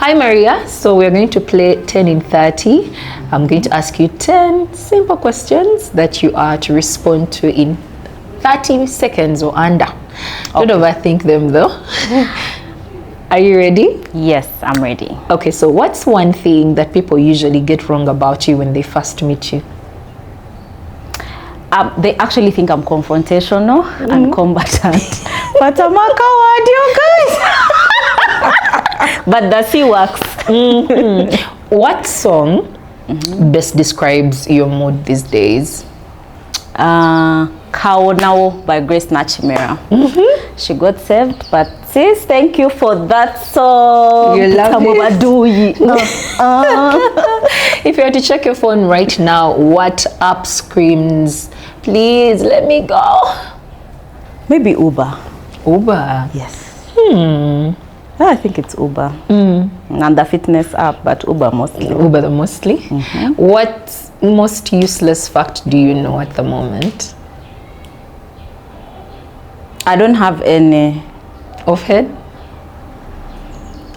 Hi Maria, so we're going to play 10 in 30. I'm going to ask you 10 simple questions that you are to respond to in 30 seconds or under. Okay. Don't overthink them though. Are you ready? Yes, I'm ready. Okay, so what's one thing that people usually get wrong about you when they first meet you? They actually think I'm confrontational and combatant. But I'm a coward, you guys. But the C works. What song best describes your mood these days? Cow Now by Grace Nachimera. She got saved, but sis, thank you for that song. You love it? If you were to check your phone right now, what app screams, please let me go? Maybe Uber. Uber? Yes. I think it's Uber. And the fitness app, but Uber mostly. Uber mostly? What most useless fact do you know at the moment? I don't have any. Offhead?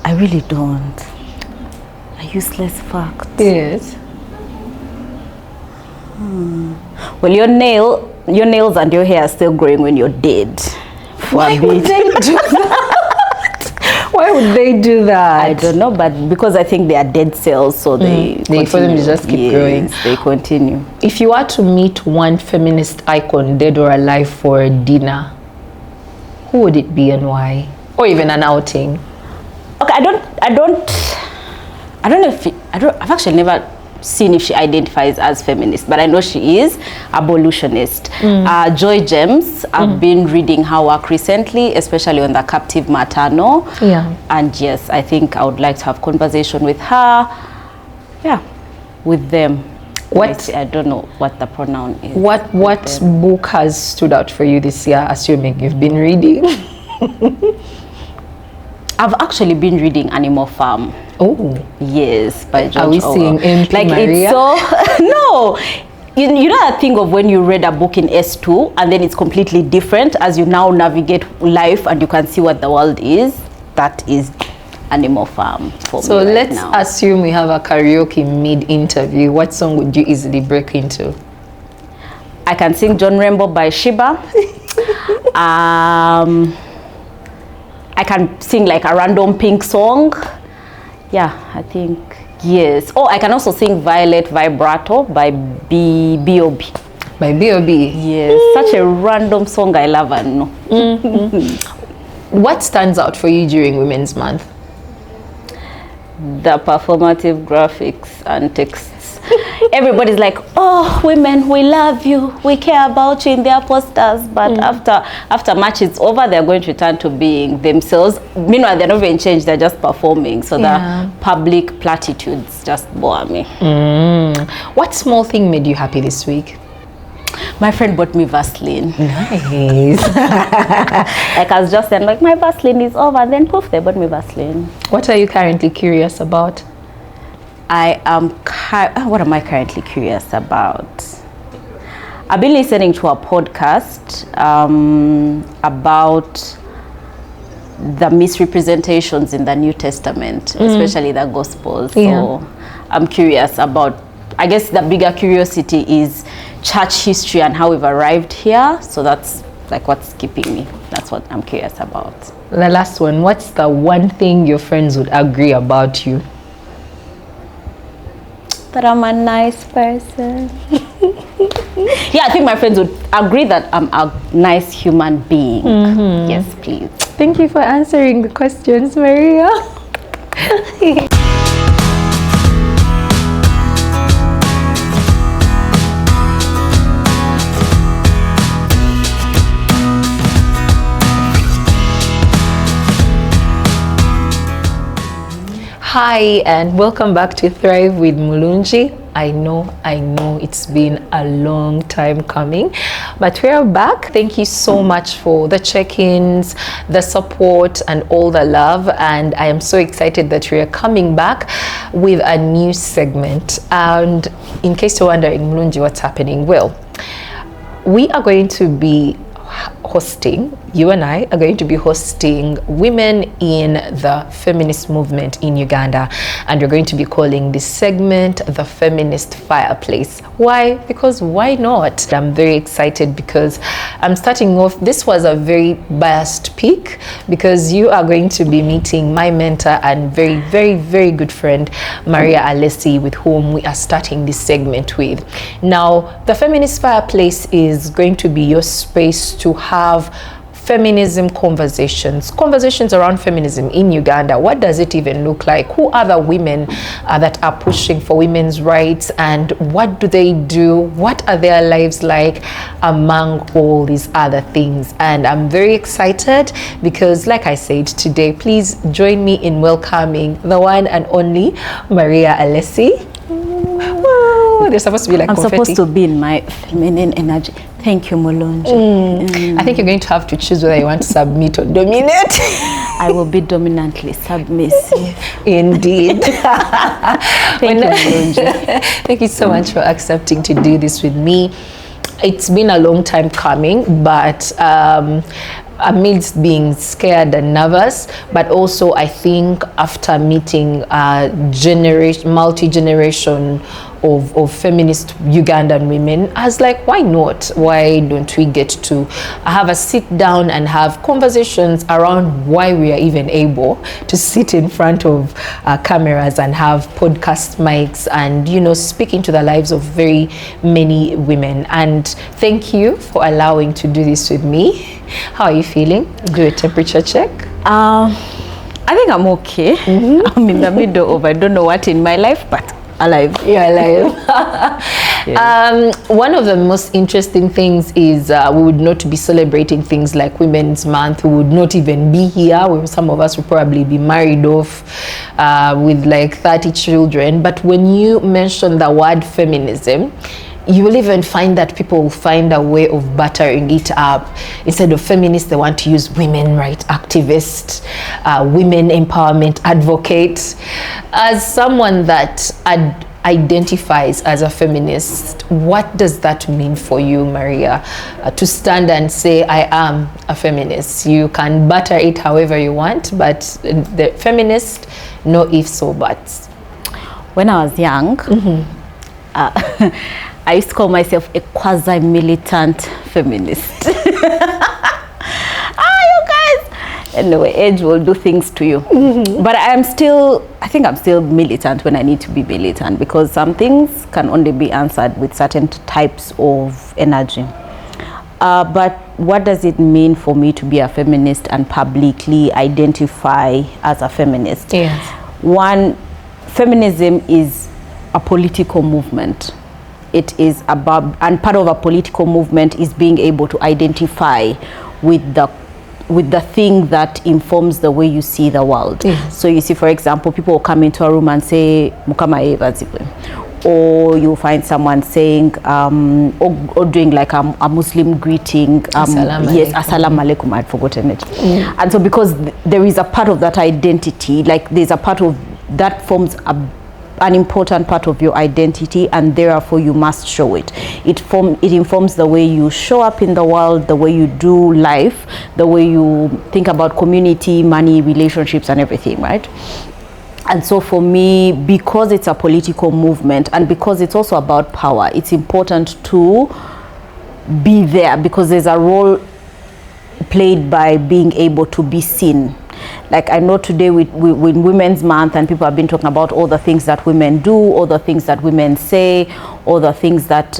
I really don't. A useless fact. Yes. Well, your nails and your hair are still growing when you're dead. Why would they do that? Why would they do that? I don't know, but because I think they are dead cells, so they for them to just keep growing. They continue. If you were to meet one feminist icon, dead or alive, for dinner, who would it be and why? Or even an outing? Okay, I don't know if I've actually never seen if she identifies as feminist, but I know she is abolitionist. Joy James, I've been reading her work recently, especially on the captive maternal. Yeah. And yes, I think I would like to have conversation with her. Yeah, with them. What? I don't know what the pronoun is. What book has stood out for you this year, assuming you've been reading? I've actually been reading Animal Farm. Oh. Yes, by George Are we Orwell. seeing MP Maria? It's so no. You know that thing of when you read a book in S2 and then it's completely different as you now navigate life and you can see what the world is? That is Animal Farm for me. So right let's now. assume we have a karaoke mid-interview. What song would you easily break into? I can sing John Rainbow by Shiba. I can sing like a random Pink song. Yeah, I think, yes. Oh, I can also sing Violet Vibrato by B.O.B. By B.O.B. Yes, such a random song I love and know. What stands out for you during Women's Month? The performative graphics and texts. Everybody's like, oh, women, we love you, we care about you in their posters, but after match is over, they're going to return to being themselves. Meanwhile, they're not even changed, they're just performing. So the public platitudes just bore me. What small thing made you happy this week? My friend bought me Vaseline. Nice. Like I was just saying, like, my Vaseline is over, and then poof, they bought me Vaseline. What are you currently curious about? What am I currently curious about? I've been listening to a podcast about the misrepresentations in the New Testament, especially the Gospels. So I'm curious about, I guess the bigger curiosity is church history and how we've arrived here. So that's like what's keeping me. That's what I'm curious about. The last one, what's the one thing your friends would agree about you? That I'm a nice person. Yeah, I think my friends would agree that I'm a nice human being. Yes, please. Thank you for answering the questions, Maria. Hi and welcome back to Thrive with Mulungi. I know it's been a long time coming, but we're back. Thank you so much for the check-ins, the support and all the love, and I am so excited that we are coming back with a new segment. And in case you're wondering, Mulungi, what's happening? Well, we are going to be hosting you and I are going to be hosting women in the feminist movement in Uganda, and we're going to be calling this segment the Feminist FirePlace. Why? Because why not? I'm very excited because I'm starting off. This was a very biased pick because you are going to be meeting my mentor and very, very, very good friend, Maria Alesi, with whom we are starting this segment with. Now, the Feminist FirePlace is going to be your space to have feminism conversations around feminism in Uganda. What does it even look like? Who are the women that are pushing for women's rights, and what do they do? What are their lives like among all these other things? And I'm very excited because, like I said today, please join me in welcoming the one and only Maria Alesi. Woo, there's supposed to be like I'm confetti. supposed to be in my feminine energy. Thank you, Mulungi. I think you're going to have to choose whether you want to submit or dominate. I will be dominantly submissive. Indeed. Thank you, Mulungi. Thank you so much for accepting to do this with me. It's been a long time coming, but amidst being scared and nervous, but also I think after meeting a multi-generation of feminist Ugandan women, I was like, why not? Why don't we get to have a sit down and have conversations around why we are even able to sit in front of cameras and have podcast mics and, you know, speak into the lives of very many women. And thank you for allowing to do this with me. How are you feeling? Do a temperature check. I think I'm okay. I'm in the middle of I don't know what in my life, but alive. You're alive. Yes. One of the most interesting things is we would not be celebrating things like Women's Month. We would not even be here. Some of us would probably be married off with like 30 children. But when you mention the word feminism, you will even find that people will find a way of buttering it up. Instead of feminists, they want to use women rights activists, women empowerment advocates. As someone that identifies as a feminist, what does that mean for you, Maria, to stand and say, I am a feminist? You can butter it however you want, but the feminist, no ifs or buts. When I was young, I used to call myself a quasi-militant feminist. You guys. Anyway, age will do things to you. But I think I'm still militant when I need to be militant, because some things can only be answered with certain types of energy. But what does it mean for me to be a feminist and publicly identify as a feminist? Yes. One, feminism is a political movement. It is about, and part of a political movement is being able to identify with the thing that informs the way you see the world. Yes. So you see, for example, people will come into a room and say, Mukama Eva Zipwe. Or you'll find someone saying, or doing like a Muslim greeting. Yes, Assalamu alaikum, I'd forgotten it. And so because there is a part of that identity, like there's a part of that forms an important part of your identity, and therefore you must show it. It informs the way you show up in the world, the way you do life, the way you think about community, money, relationships, and everything, right? And so for me, because it's a political movement and because it's also about power, it's important to be there, because there's a role played by being able to be seen. Like I know today with Women's Month, and people have been talking about all the things that women do, all the things that women say, all the things that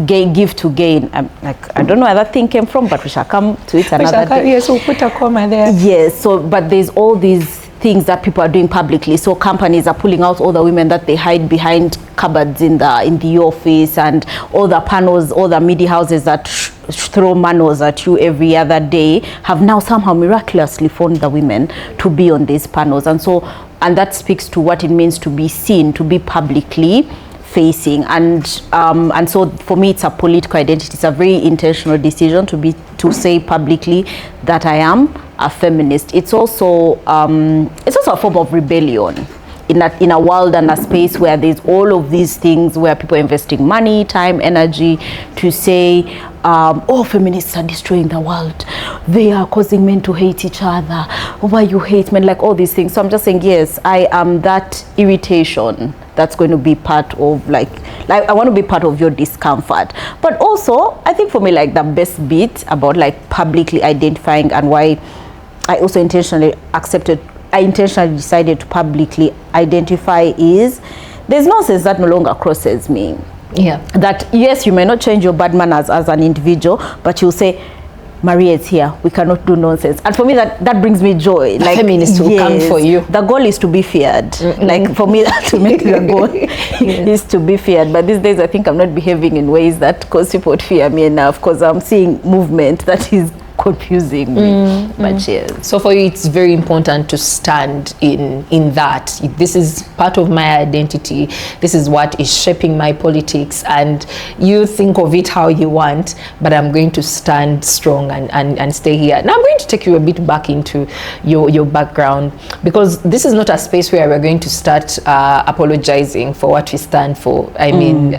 give to gain. Like I don't know where that thing came from, but we shall come to it another day. Yes, we'll put a comma there. Yes. So, but there's all these things that people are doing publicly. So companies are pulling out all the women that they hide behind cupboards in the office, and all the panels, all the media houses that throw manos at you every other day have now somehow miraculously found the women to be on these panels. And that speaks to what it means to be seen, to be publicly facing. And so for me, it's a political identity. It's a very intentional decision to say publicly that I am a feminist. It's also a form of rebellion. in a world and a space where there's all of these things, where people are investing money, time, energy to say, feminists are destroying the world, they are causing men to hate each other, why you hate men, like all these things. So I'm just saying, yes, I am that irritation that's going to be part of, like I want to be part of your discomfort. But also, I think for me, like the best bit about like publicly identifying, and why I also intentionally decided to publicly identify, is there's nonsense that no longer crosses me. Yeah. That yes, you may not change your bad manners as an individual, but you'll say, Maria is here, we cannot do nonsense. And for me, that brings me joy. Like, feminists will come for you. The goal is to be feared. Like for me, to make the goal is to be feared. But these days, I think I'm not behaving in ways that cause people to fear me enough, because I'm seeing movement that is confusing me. But yes. So for you, it's very important to stand in that. This is part of my identity. This is what is shaping my politics, and you think of it how you want, but I'm going to stand strong and stay here. Now I'm going to take you a bit back into your background, because this is not a space where we're going to start apologizing for what we stand for. I mean,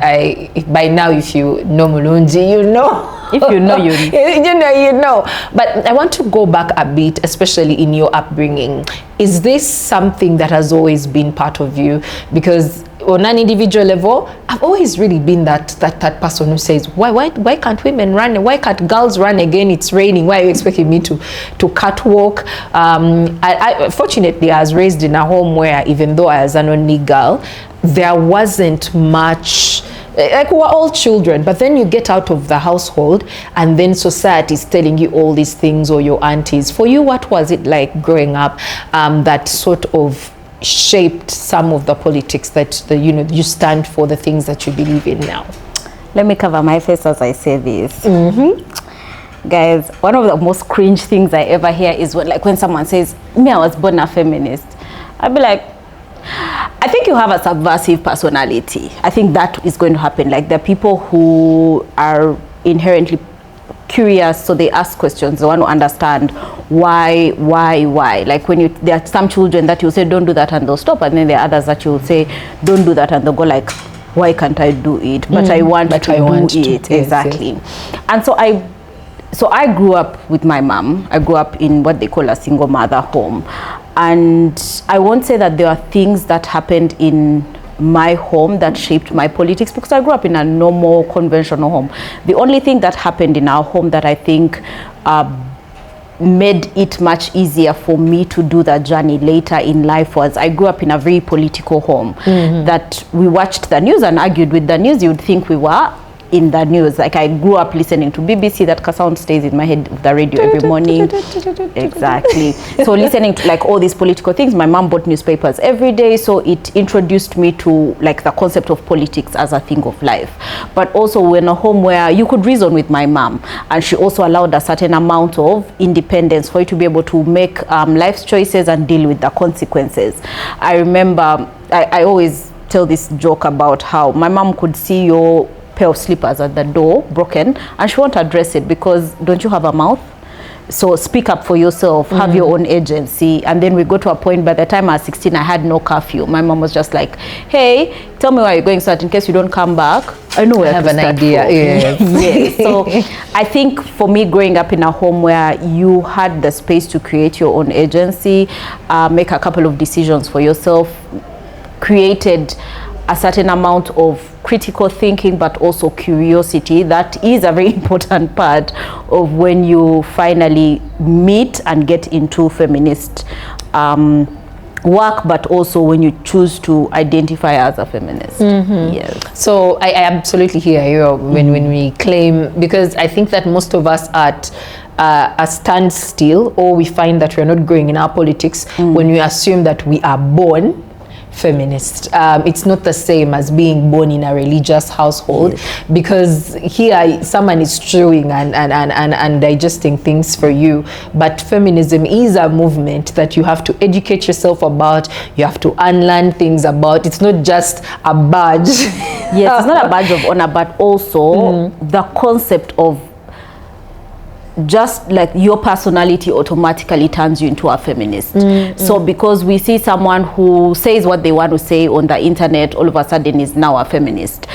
by now, if you know Mulungi, you know. If you know, you know. But I want to go back a bit, especially in your upbringing. Is this something that has always been part of you? Because on an individual level, I've always really been that person who says, why can't women run? Why can't girls run again? It's raining. Why are you expecting me to catwalk? Fortunately, I was raised in a home where, even though I was an only girl, there wasn't much. Like, we're all children, but then you get out of the household and then society is telling you all these things, or your aunties. For you, what was it like growing up that sort of shaped some of the politics that you stand for, the things that you believe in now? Let me cover my face as I say this. Guys, one of the most cringe things I ever hear is when someone says, me, I was born a feminist. I'd be like, I think you have a subversive personality. I think that is going to happen. Like, there are people who are inherently curious, so they ask questions. They want to understand why. Like, there are some children that you say don't do that and they'll stop, and then there are others that you'll say don't do that and they'll go like, why can't I do it? But I want to do it. Exactly. Yes. And so I grew up with my mom. I grew up in what they call a single mother home. And I won't say that there are things that happened in my home that shaped my politics, because I grew up in a normal, conventional home. The only thing that happened in our home that I think made it much easier for me to do that journey later in life was, I grew up in a very political home. That we watched the news and argued with the news. You would think we were in the news. Like, I grew up listening to BBC. That sound stays in my head, the radio every morning. Exactly. So listening to like all these political things. My mom bought newspapers every day, so it introduced me to like the concept of politics as a thing of life. But also, we're in a home where you could reason with my mom, and she also allowed a certain amount of independence for you to be able to make life's choices and deal with the consequences. I remember I always tell this joke about how my mom could see your pair of slippers at the door broken and she won't address it, because don't you have a mouth? So speak up for yourself, have your own agency. And then we go to a point, by the time I was 16, I had no curfew. My mom was just like, hey, tell me where you're going, so that in case you don't come back, I know where to start. I have an idea. Yes. So I think for me, growing up in a home where you had the space to create your own agency, make a couple of decisions for yourself, created a certain amount of critical thinking, but also curiosity. That is a very important part of when you finally meet and get into feminist work, but also when you choose to identify as a feminist. Yes. So I absolutely hear you when we claim, because I think that most of us at a standstill, or we find that we're not growing in our politics when we assume that we are born feminist. It's not the same as being born in a religious household, because here someone is chewing and digesting things for you. But feminism is a movement that you have to educate yourself about, you have to unlearn things about. It's not just a badge. Yes, it's not a badge of honor, but also the concept of just like your personality automatically turns you into a feminist. So because we see someone who says what they want to say on the internet, all of a sudden is now a feminist.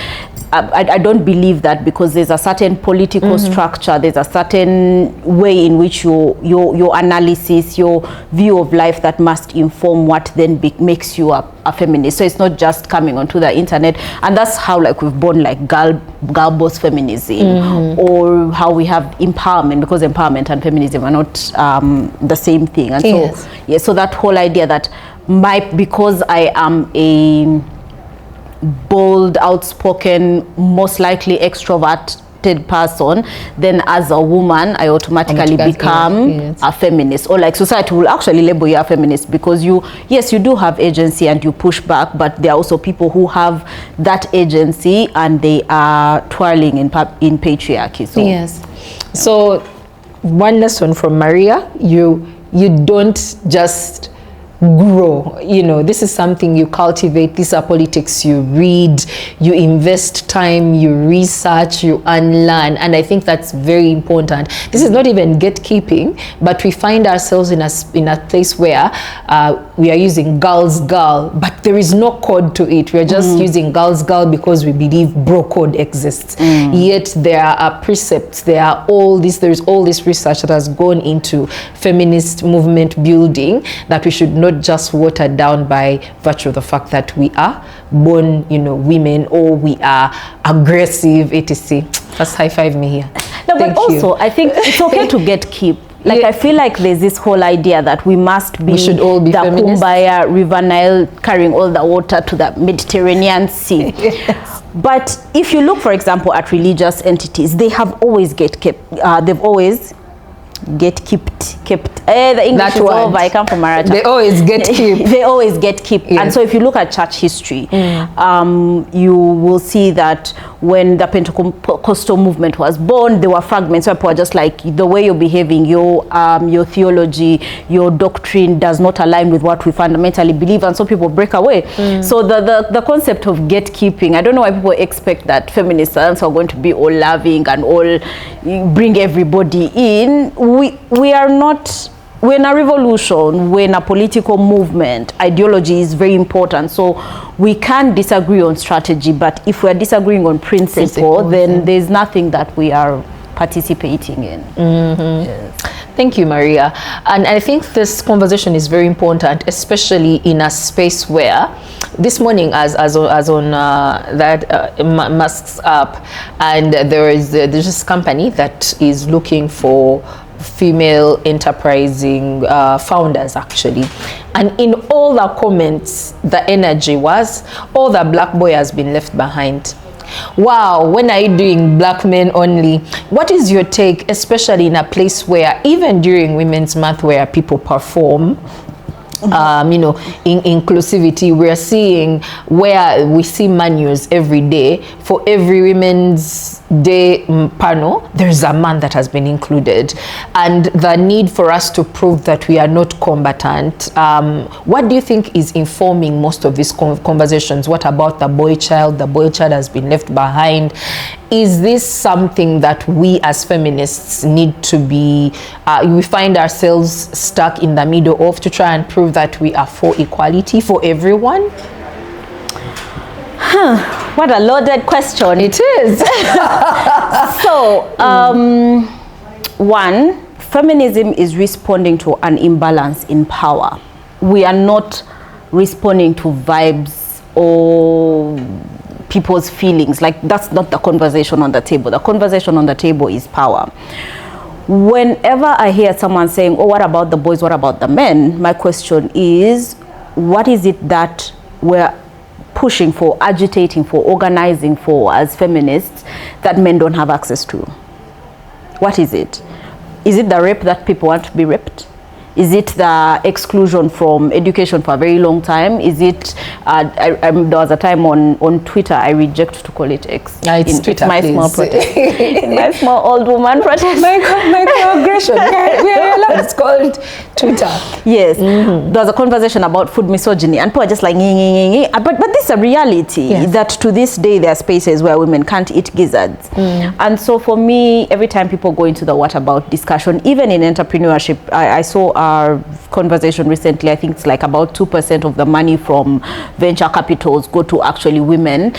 I don't believe that, because there's a certain political structure, there's a certain way in which your analysis, your view of life that must inform what then makes you a feminist. So it's not just coming onto the internet, and that's how like we've born like girl boss feminism, or how we have empowerment, because empowerment and feminism are not the same thing. And so that whole idea that because I am a bold, outspoken, most likely extroverted person, then as a woman I automatically become a feminist, or like society will actually label you a feminist, because you do have agency and you push back, but there are also people who have that agency and they are twirling in patriarchy. So one lesson from Maria: you don't just grow, this is something you cultivate. These are politics you read, you invest time, you research, you unlearn, and I think that's very important. This is not even gatekeeping, but we find ourselves in a place where we are using girls but there is no code to it. We are just using girls because we believe bro code exists. Yet there are precepts, there is all this research that has gone into feminist movement building that we should not just watered down by virtue of the fact that we are born, women, or we are aggressive, etc. Just high five me here. No, but also I think it's okay to gatekeep. Like I feel like there's this whole idea that we should all be the feminists. Kumbaya River Nile carrying all the water to the Mediterranean Sea. But if you look, for example, at religious entities, they have always gatekept. They've always kept the English is over. I come from Marathi. They always gatekeep. They always gatekeep. And so if you look at church history, you will see that when the Pentecostal movement was born, there were fragments where people were just like, the way you're behaving, your theology, your doctrine does not align with what we fundamentally believe, and so people break away. So the concept of gatekeeping, I don't know why people expect that feminists are going to be all loving and all bring everybody in. We are not. We're in a revolution, we're in a political movement. Ideology is very important. So we can disagree on strategy, but if we're disagreeing on principle, then there's nothing that we are participating in. Thank you, Maria. And I think this conversation is very important, especially in a space where this morning, as on that Musk's app, and there's this company that is looking for female enterprising founders, actually, and in all the comments the energy was, all the black boy has been left behind. Wow, when are you doing black men only? What is your take, especially in a place where even during Women's Month, where people perform in inclusivity, we're seeing where we see manuals every day for every Women's Day panel, there's a man that has been included, and the need for us to prove that we are not combatant. What do you think is informing most of these conversations? What about the boy child? The boy child has been left behind. Is this something that we as feminists need to be, we find ourselves stuck in the middle of, to try and prove that we are for equality for everyone? What a loaded question. It is. So, one, feminism is responding to an imbalance in power. We are not responding to vibes or people's feelings. Like, that's not the conversation on the table. The conversation on the table is power. Whenever I hear someone saying, oh, what about the boys, what about the men? My question is, what is it that we're pushing for, agitating for, organizing for as feminists that men don't have access to? What is it? Is it the rape that people want to be raped? Is it the exclusion from education for a very long time? Is it, there was a time on Twitter, I reject to call it X. It's Twitter, my please. small protest. In my small old woman protest. Microaggression. We are allowed. It's called Twitter. Yes. There was a conversation about food misogyny, and people are just like, but this is a reality, that to this day there are spaces where women can't eat gizzards. And so for me, every time people go into the what about discussion, even in entrepreneurship, I saw our conversation recently, I think it's like about 2% of the money from venture capitals go to actually women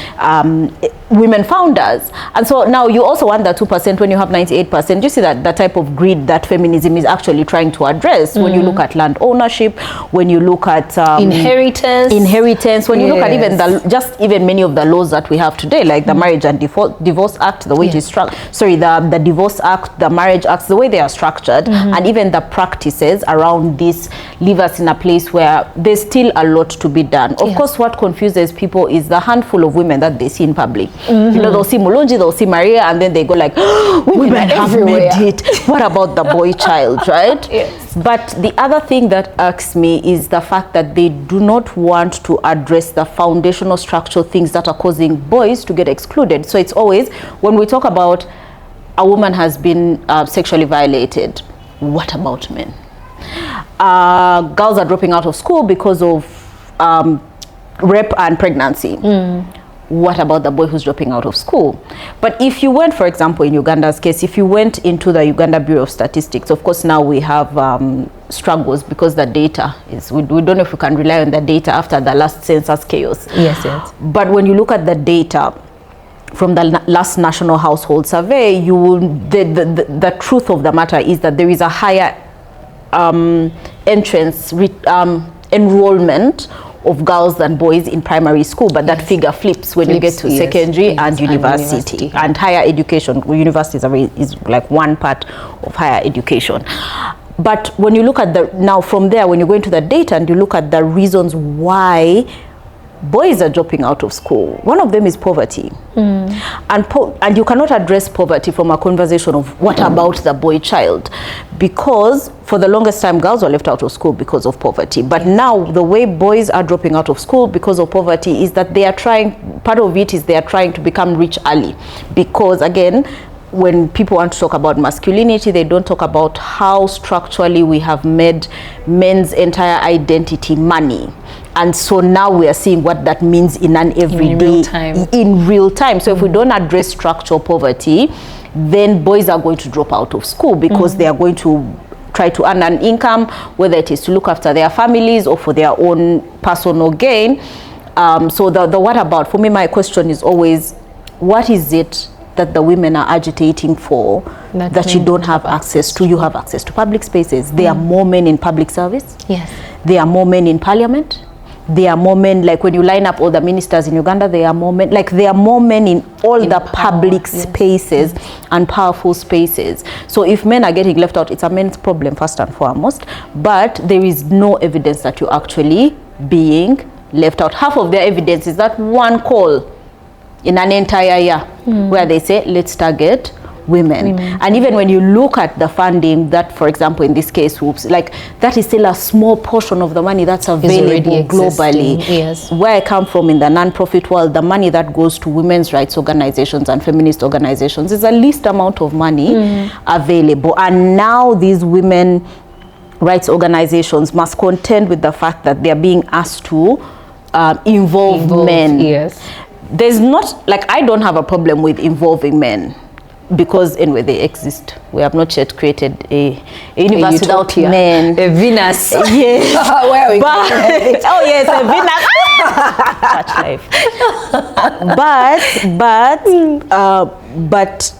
founders. And so now you also want that 2% when you have 98%. You see that the type of greed that feminism is actually trying to address when you look at land ownership, when you look at inheritance, when you look at even many of the laws that we have today, like the Marriage and Divorce Act, the way it is structured, the Divorce Act, the Marriage Acts, the way they are structured, and even the practices around this leave us in a place where there's still a lot to be done. Of course, what confuses people is the handful of women that they see in public. You know, they'll see Mulungi, they'll see Maria, and then they go like, women have made it. What about the boy child, right? Yes. But the other thing that irks me is the fact that they do not want to address the foundational structural things that are causing boys to get excluded. So it's always, when we talk about a woman has been sexually violated, what about men? Girls are dropping out of school because of rape and pregnancy. What about the boy who's dropping out of school? But if you went, for example, in Uganda's case, if you went into the Uganda Bureau of Statistics, of course now we have struggles because the data is, we don't know if we can rely on the data after the last census chaos. Yes. But when you look at the data from the last National Household Survey, the truth of the matter is that there is a higher enrollment of girls than boys in primary school, but that figure flips when you get to secondary and university. And higher education, universities is like one part of higher education. But when you look at now from there, when you go into the data and you look at the reasons why boys are dropping out of school, one of them is poverty. And you cannot address poverty from a conversation of what about the boy child, because for the longest time girls were left out of school because of poverty. But now the way boys are dropping out of school because of poverty is that they are trying, part of it is they are trying to become rich early, because again, when people want to talk about masculinity, they don't talk about how structurally we have made men's entire identity money. And so now we are seeing what that means in an everyday, in real time. So if we don't address structural poverty, then boys are going to drop out of school because they are going to try to earn an income, whether it is to look after their families or for their own personal gain. So the what about, for me, my question is always, what is it that the women are agitating for that you don't have access to? You have access to public spaces. There are more men in public service. Yes. There are more men in parliament. There are more men, like when you line up all the ministers in Uganda, there are more men, like there are more men in all the public spaces and powerful spaces. So if men are getting left out, it's a men's problem first and foremost, but there is no evidence that you're actually being left out. Half of their evidence is that one call in an entire year where they say, let's target women. And even when you look at the funding that, for example, in this case, like that is still a small portion of the money that's available globally. Yes. Where I come from in the non-profit world, the money that goes to women's rights organizations and feminist organizations is the least amount of money available. And now these women rights organizations must contend with the fact that they're being asked to involve men. Yes. There's not, like, I don't have a problem with involving men, because anyway they exist. We have not yet created a universe without men. A Venus. Yes. Where are we going? Oh yes, a Venus. But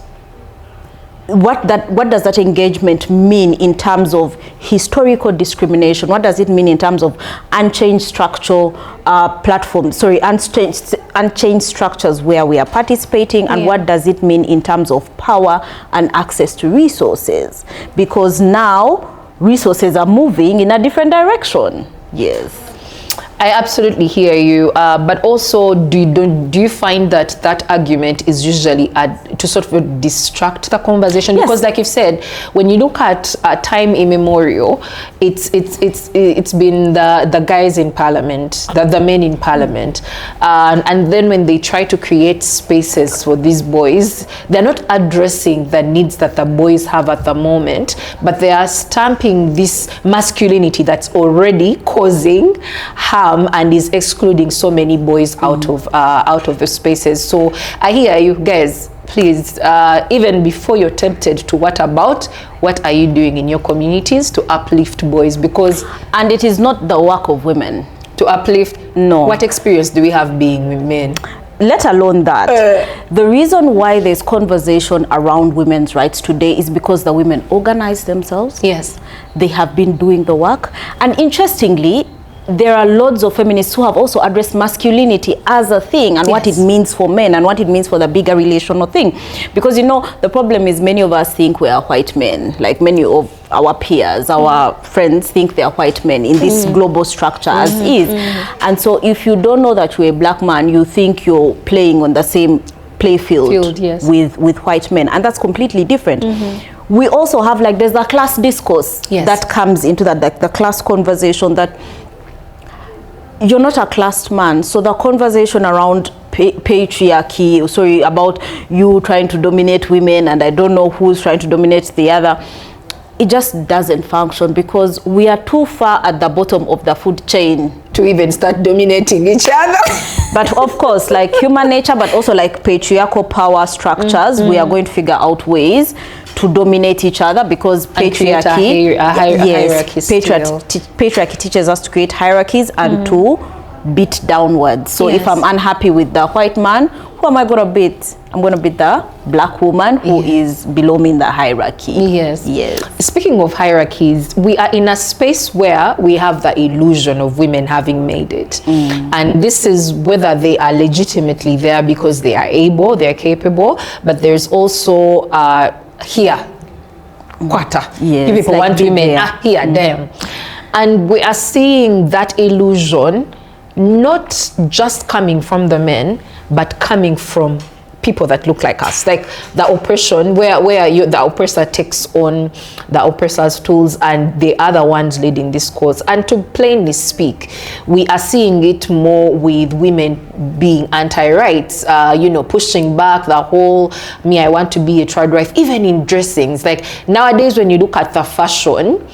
what does that engagement mean in terms of historical discrimination? What does it mean in terms of unchanged structural platforms? Sorry, unchanged structures where we are participating, and what does it mean in terms of power and access to resources? Because now resources are moving in a different direction. Yes. I absolutely hear you, but also do you find that argument is usually to sort of distract the conversation? Yes. Because like you've said, when you look at time immemorial, it's been the guys in parliament, the men in parliament, and then when they try to create spaces for these boys, they're not addressing the needs that the boys have at the moment, but they are stamping this masculinity that's already causing harm and is excluding so many boys out of the spaces. So I hear you guys. Please, even before you're tempted to what are you doing in your communities to uplift boys? Because and it is not the work of women to uplift. No. What experience do we have being with men? Let alone that. The reason why there's conversation around women's rights today is because the women organize themselves. Yes. They have been doing the work. And interestingly, there are loads of feminists who have also addressed masculinity as a thing and what it means for men and what it means for the bigger relational thing. Because, the problem is many of us think we are white men, like many of our peers, our friends think they are white men in this global structure as is. And so if you don't know that you're a black man, you think you're playing on the same playfield with white men, and that's completely different. We also have, there's a class discourse that comes into that, the class conversation that you're not a classed man, so the conversation around patriarchy, about you trying to dominate women and I don't know who's trying to dominate the other, it just doesn't function because we are too far at the bottom of the food chain to even start dominating each other. But of course, like human nature, but also like patriarchal power structures, we are going to figure out ways to dominate each other because patriarchy, patriarchy teaches us to create hierarchies and to beat downwards. So if I'm unhappy with the white man, who am I going to beat? I'm going to beat the black woman who is below me in the hierarchy. Yes. Speaking of hierarchies, we are in a space where we have the illusion of women having made it. And this is whether they are legitimately there because they are able, they're capable, but there's also here, quarter. You people want women, here, them. And we are seeing that illusion not just coming from the men, but coming from people that look like us, like the oppression where the oppressor takes on the oppressor's tools and the other ones leading this cause. And to plainly speak, we are seeing it more with women being anti-rights, pushing back the whole I want to be a child wife, even in dressings. Like nowadays when you look at the fashion,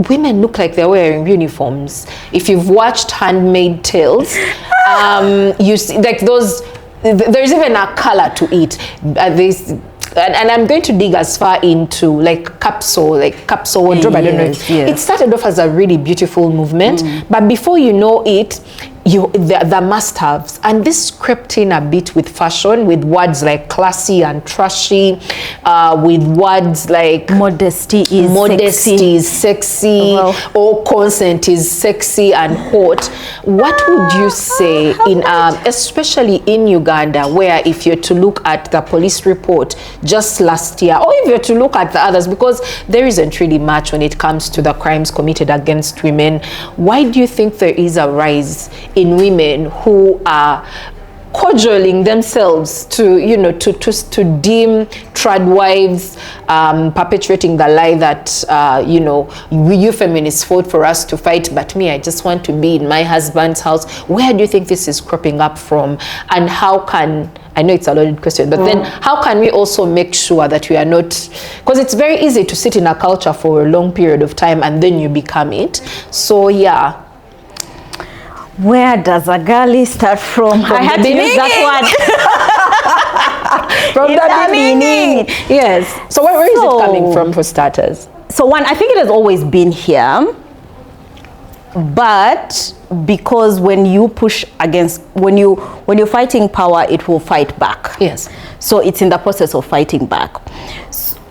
women look like they're wearing uniforms. If you've watched Handmaid's Tales, you see like those. There's even a color to it. And I'm going to dig as far into capsule wardrobe. I don't know. It started off as a really beautiful movement, but before you know it, the must-haves, and this crept in a bit with fashion, with words like classy and trashy, with words like modesty is sexy, or consent is sexy and hot. What would you say especially in Uganda, where if you're to look at the police report just last year, or if you're to look at the others, because there isn't really much when it comes to the crimes committed against women, why do you think there is a rise in women who are cajoling themselves to deem trad wives, perpetuating the lie that you feminists fought for us to fight, but me, I just want to be in my husband's house? Where do you think this is cropping up from, and how can, I know it's a loaded question, but then how can we also make sure that we are not, because it's very easy to sit in a culture for a long period of time and then you become it. So where does a girlie start from? I had to use that word. From the beginning. Yes. So where is it coming from, for starters? So one, I think it has always been here, but because when you push against, when you're fighting power, it will fight back. Yes. So it's in the process of fighting back.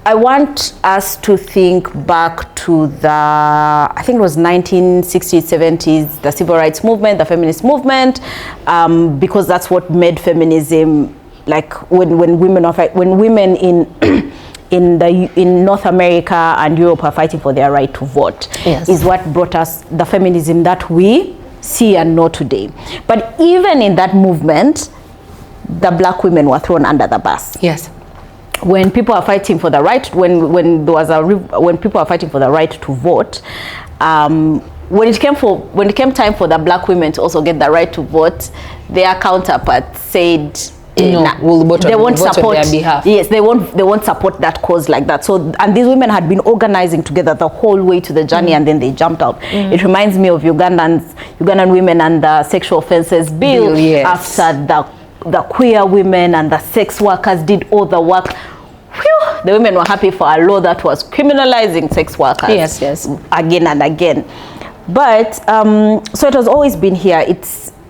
I want us to think back to I think it was 1960s, 70s, the civil rights movement, the feminist movement, because that's what made feminism, like when women in North America and Europe are fighting for their right to vote, is what brought us the feminism that we see and know today. But even in that movement, the black women were thrown under the bus. Yes. When people are fighting for the right, when people are fighting for the right to vote, when it came time for the black women to also get the right to vote, their counterparts said, no, we'll vote they won't vote support on their behalf. Yes, they won't support that cause like that. So, and these women had been organizing together the whole way to the journey, and then they jumped out. It reminds me of Ugandan women and the sexual offences bill. Yes. After the queer women and the sex workers did all the work. Whew, the women were happy for a law that was criminalizing sex workers. Yes. Again and again. But so it has always been here.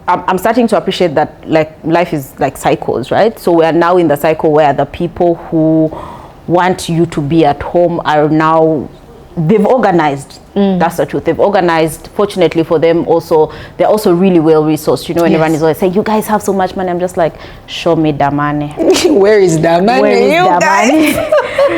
I'm starting to appreciate that, like, life is like cycles, right? So we are now in the cycle where the people who want you to be at home are now, they've organized. That's the truth. They've organized. Fortunately for them, also they're also really well resourced. You know, when everyone is always saying, "You guys have so much money," I'm just like, "Show me the money." Where is the money? Where is the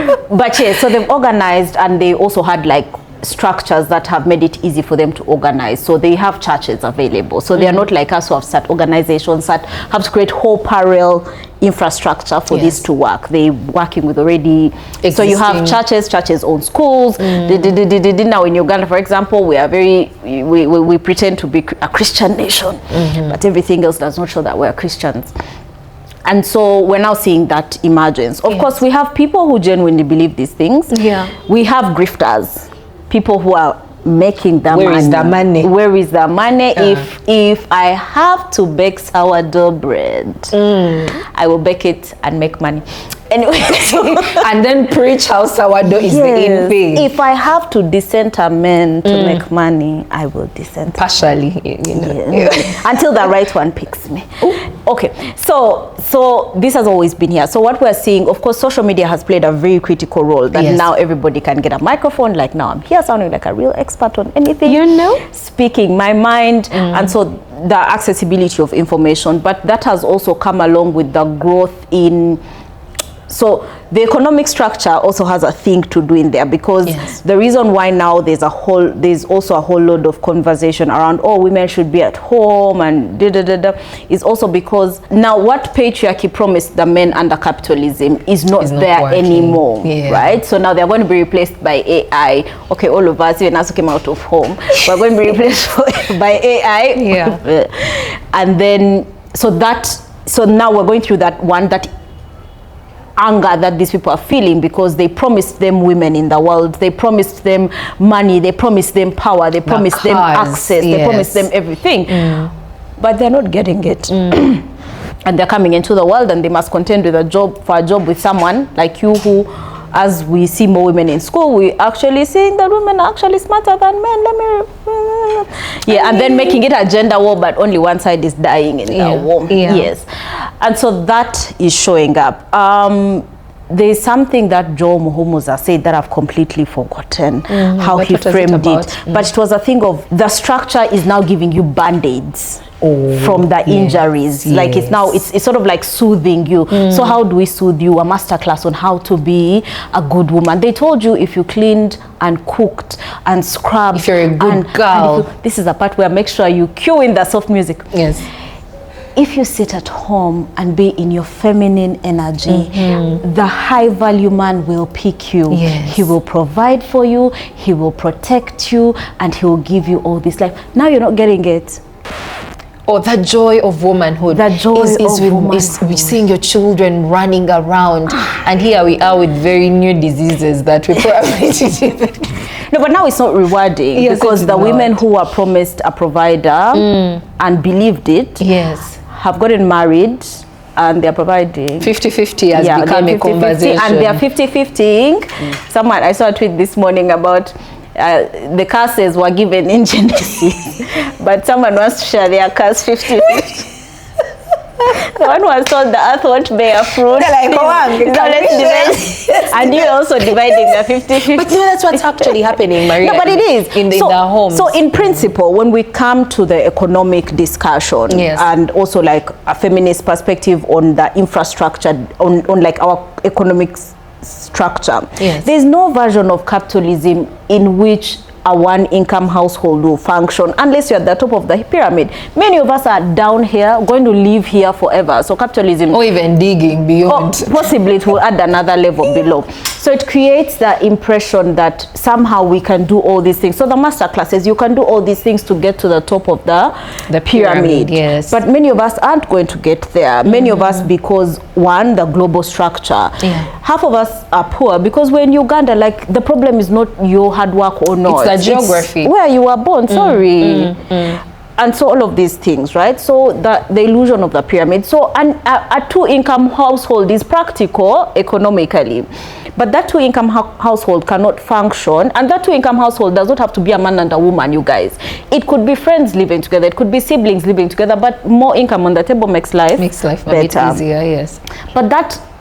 money? But yeah, so they've organized, and they also had like structures that have made it easy for them to organize. So they have churches available. So they are not like us who have started organizations that have to create whole parallel infrastructure for this to work. They're working with already existing. So you have churches own schools. Now in Uganda, for example, we are we pretend to be a Christian nation, but everything else does not show that we're Christians. And so we're now seeing that emergence. Of course, we have people who genuinely believe these things. Yeah. We have grifters, people who are making the money. Where is the money? Where is the money? If I have to bake sourdough bread, I will bake it and make money. Anyway, and then preach how sourdough is the in thing. If I have to decenter men to make money, I will decenter. Partially, you know. Until the right one picks me. Okay, so this has always been here. So what we're seeing, of course, social media has played a very critical role, that now everybody can get a microphone. Like now I'm here sounding like a real expert on anything. You know? Speaking my mind. And so the accessibility of information, but that has also come along with the growth in, so the economic structure also has a thing to do in there, because the reason why now there's also a whole load of conversation around, oh, women should be at home and is also because now what patriarchy promised the men under capitalism is not there anymore, right? So now they're going to be replaced by AI. Okay, all of us, even us who came out of home, we're going to be replaced by AI. And then so now we're going through that anger that these people are feeling, because they promised them women in the world, they promised them money, they promised them power, they promised them access, they promised them everything, but they're not getting it. And they're coming into the world and they must contend with a job with someone like you, who, as we see more women in school, we actually seeing that women are actually smarter than men. And then making it a gender war, but only one side is dying in the war. Yes, and so that is showing up. There's something that Joe Muhumuza said that I've completely forgotten how he framed it. But it was a thing of the structure is now giving you band-aids from the injuries. Like it's now, it's sort of like soothing you. So how do we soothe you? A masterclass on how to be a good woman. They told you if you cleaned and cooked and scrubbed. If you're a good girl. This is the part where make sure you cue in the soft music. Yes. If you sit at home and be in your feminine energy, the high value man will pick you. He will provide for you, he will protect you, and he will give you all this life. Now you're not getting it. Or the joy of womanhood. The joy is seeing your children running around, and here we are with very new diseases that we probably didn't. No, but now it's not rewarding, because the women who were promised a provider and believed it have gotten married and they're providing. 50-50 has become a conversation. And they're 50-50ing. Someone, I saw a tweet this morning about the curses were given in Genesis, but someone wants to share their curse 50-50. The one who was told the earth won't bear fruit. They're like, and you're also dividing the 50-50. But that's what's actually happening, Maria. No, but it is. In the homes. So in principle, when we come to the economic discussion, and also like a feminist perspective on the infrastructure, on like our economic structure, there's no version of capitalism in which a one-income household will function unless you're at the top of the pyramid. Many of us are down here, going to live here forever. So capitalism, or even digging beyond, possibly it will add another level below. So it creates the impression that somehow we can do all these things. So the master classes, you can do all these things to get to the top of the pyramid. Yes. But many of us aren't going to get there. Many of us, because one, the global structure. Half of us are poor because we're in Uganda. Like, the problem is not your hard work or not. It's the geography. It's where you were born. Sorry. And so all of these things, right? So the illusion of the pyramid. So a two-income household is practical economically, but that two-income household cannot function, and that two-income household does not have to be a man and a woman, you guys. It could be friends living together, it could be siblings living together, but more income on the table makes life a better. bit easier, yes. But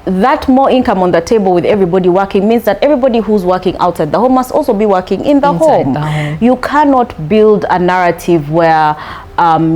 that more income on the table with everybody working means that everybody who's working outside the home must also be working in the home. You cannot build a narrative where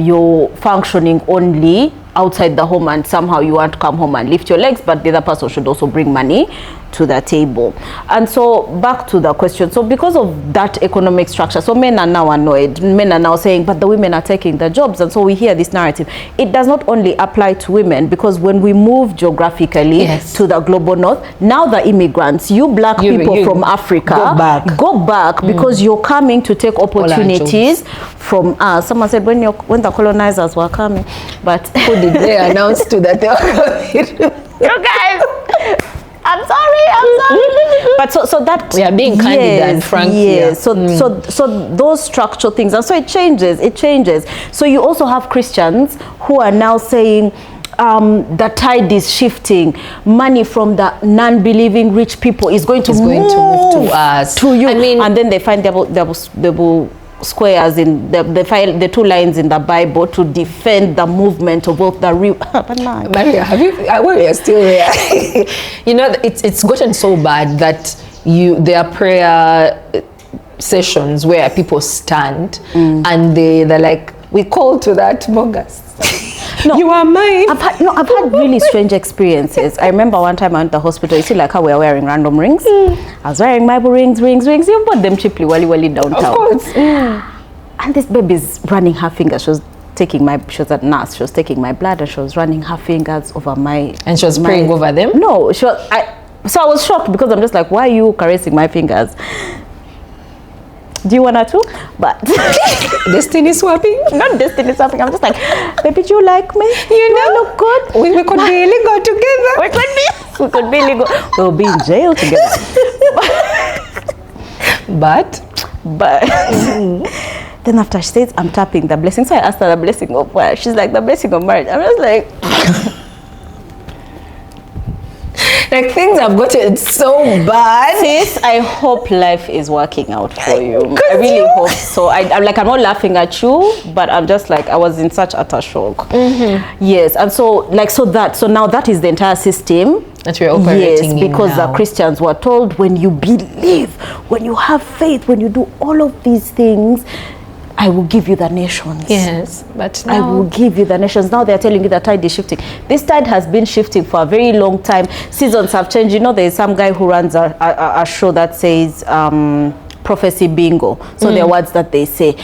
you're functioning only outside the home and somehow you want to come home and lift your legs, but the other person should also bring money to the table. And so back to the question, so because of that economic structure, so men are now annoyed. Men are now saying, but the women are taking the jobs. And so we hear this narrative. It does not only apply to women, because when we move geographically to the global north, now the immigrants, you black people from Africa, go back because you're coming to take opportunities from us. Someone said when the colonizers were coming, but who did they announce to that they were coming? You guys, I'm sorry. But so that we are being candid and frank here. So those structural things, and so it changes. So you also have Christians who are now saying the tide is shifting. Money from the non-believing rich people is going to move to us, to you. I mean, and then they find double squares in the two lines in the Bible to defend the movement of both the real. Maria, have you? Well, you're still there. You know, it's gotten so bad that there are prayer sessions where people stand and they're like, we call to that bogus. No, you are mine. I've had really strange experiences. I remember one time I went to the hospital. You see, like how we are wearing random rings. I was wearing Bible rings. You bought them cheaply, wali downtown. Of course. And this baby's running her fingers. She was a nurse. She was taking my blood, and she was running her fingers over my. And she was praying over them. No, so I was shocked because I'm just like, why are you caressing my fingers? Do you want her to? But destiny swapping? Not destiny swapping. I'm just like, baby, do you like me? You know, look good. We could really go together. We could really go. We'll be in jail together. But then after she says, I'm tapping the blessing. So I asked her the blessing of what? She's like, the blessing of marriage. I'm just like. Like, things have gotten so bad. Sis, I hope life is working out for you. I really hope so. I'm not laughing at you, but I'm just like, I was in such utter shock. Yes, and so now that is the entire system that we're operating in. Yes, because the Christians were told, when you believe, when you have faith, when you do all of these things, I will give you the nations. Yes, but now I will give you the nations. Now they're telling you the tide is shifting. This tide has been shifting for a very long time. Seasons have changed. You know, there's some guy who runs a show that says prophecy bingo. So they're words that they say.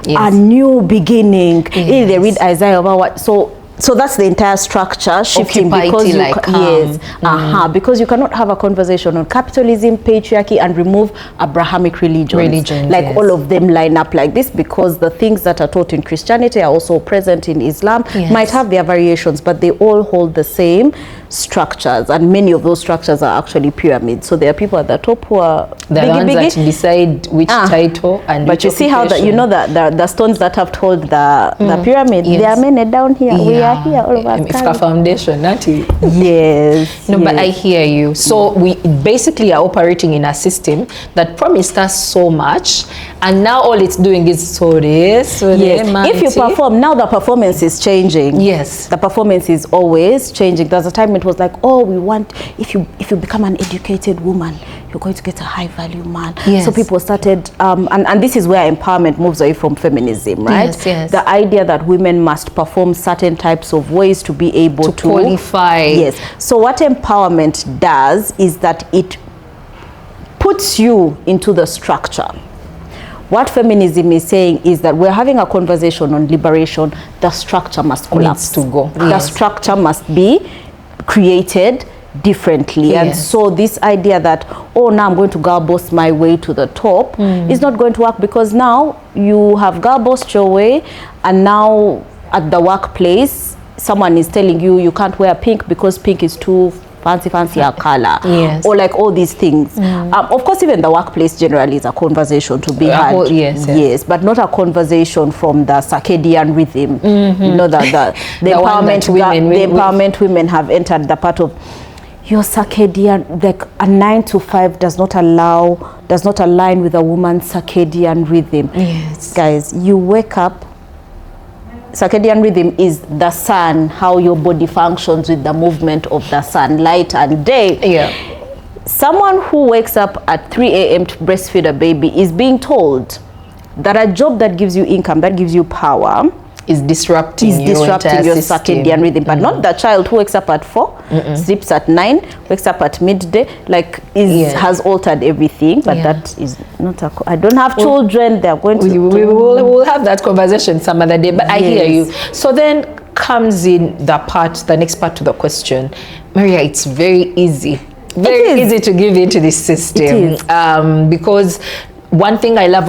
Yes. A new beginning. Yes. They read Isaiah about what. So that's the entire structure shifting because because you cannot have a conversation on capitalism, patriarchy, and remove Abrahamic religions. Like all of them line up like this, because the things that are taught in Christianity are also present in Islam. Might have their variations, but they all hold the same structures, and many of those structures are actually pyramids. So there are people at the top who are the ones that decide which title and but which you see how the stones that have told the pyramid, they are many down here. We are here, all of us. If a foundation, not it. Yes. No, but I hear you. So we basically are operating in a system that promised us so much, and now all it's doing is if you perform, now the performance is changing. Yes, the performance is always changing. There's a time it was like, oh, we want, if you become an educated woman, you're going to get a high value man. Yes. So people started and this is where empowerment moves away from feminism, right? Yes. The idea that women must perform certain types of ways to be able to qualify. Yes. So what empowerment does is that it puts you into the structure. what feminism is saying is that we're having a conversation on liberation. The structure must collapse. Needs to go. The structure must be created differently. And so this idea that, oh, now I'm going to girl boss my way to the top is not going to work, because now you have girl bossed your way, and now at the workplace someone is telling you you can't wear pink because pink is too fancy a color, or like all these things. Of course, even the workplace generally is a conversation to be had, yes, but not a conversation from the circadian rhythm. You know, the empowerment women have entered the part of your circadian, like a 9 to 5 does not align with a woman's circadian rhythm. Yes, guys, you wake up. Circadian rhythm is the sun, how your body functions with the movement of the sun, light and day. Someone who wakes up at 3 a.m. to breastfeed a baby is being told that a job that gives you income, that gives you power, is disrupting your circadian rhythm, but not the child who wakes up at 4, sleeps at 9, wakes up at midday, like has altered everything. But that is not I don't have children. They're going to. We'll have that conversation some other day. But I hear you. So then comes in the next part to the question, Maria. It's very easy, easy to give into this system, because one thing I love